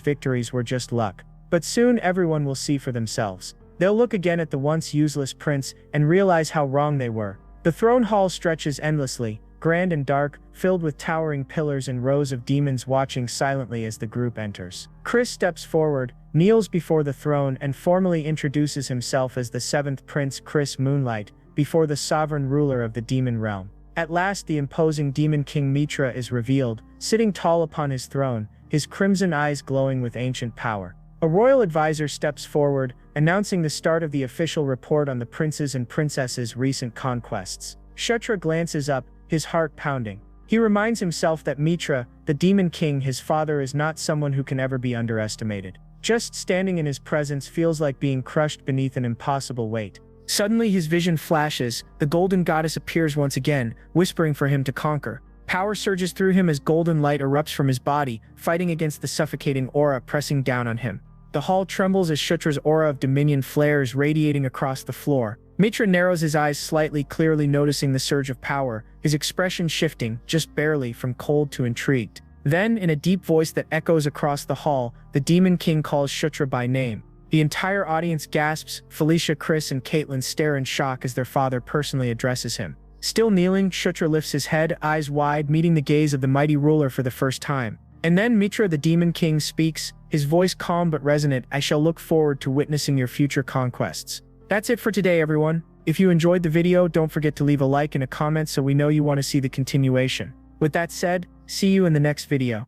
victories were just luck. But soon everyone will see for themselves. They'll look again at the once useless prince and realize how wrong they were. The throne hall stretches endlessly, grand and dark, filled with towering pillars and rows of demons watching silently as the group enters. Chris steps forward, kneels before the throne, and formally introduces himself as the 7th Prince Chris Moonlight, before the sovereign ruler of the demon realm. At last the imposing Demon King Mitra is revealed, sitting tall upon his throne, his crimson eyes glowing with ancient power. A royal advisor steps forward, announcing the start of the official report on the prince's and princess's recent conquests. Kshetra glances up, his heart pounding. He reminds himself that Mitra, the Demon King, his father, is not someone who can ever be underestimated. Just standing in his presence feels like being crushed beneath an impossible weight. Suddenly his vision flashes, the golden goddess appears once again, whispering for him to conquer. Power surges through him as golden light erupts from his body, fighting against the suffocating aura pressing down on him. The hall trembles as Kshetra's aura of dominion flares, radiating across the floor. Mitra narrows his eyes slightly, clearly noticing the surge of power, his expression shifting, just barely, from cold to intrigued. Then, in a deep voice that echoes across the hall, the Demon King calls Kshetra by name. The entire audience gasps. Felicia, Chris, and Caitlin stare in shock as their father personally addresses him. Still kneeling, Kshetra lifts his head, eyes wide, meeting the gaze of the mighty ruler for the first time. And then Mitra, the Demon King, speaks, his voice calm but resonant. I shall look forward to witnessing your future conquests. That's it for today, everyone. If you enjoyed the video, don't forget to leave a like and a comment so we know you want to see the continuation. With that said, see you in the next video.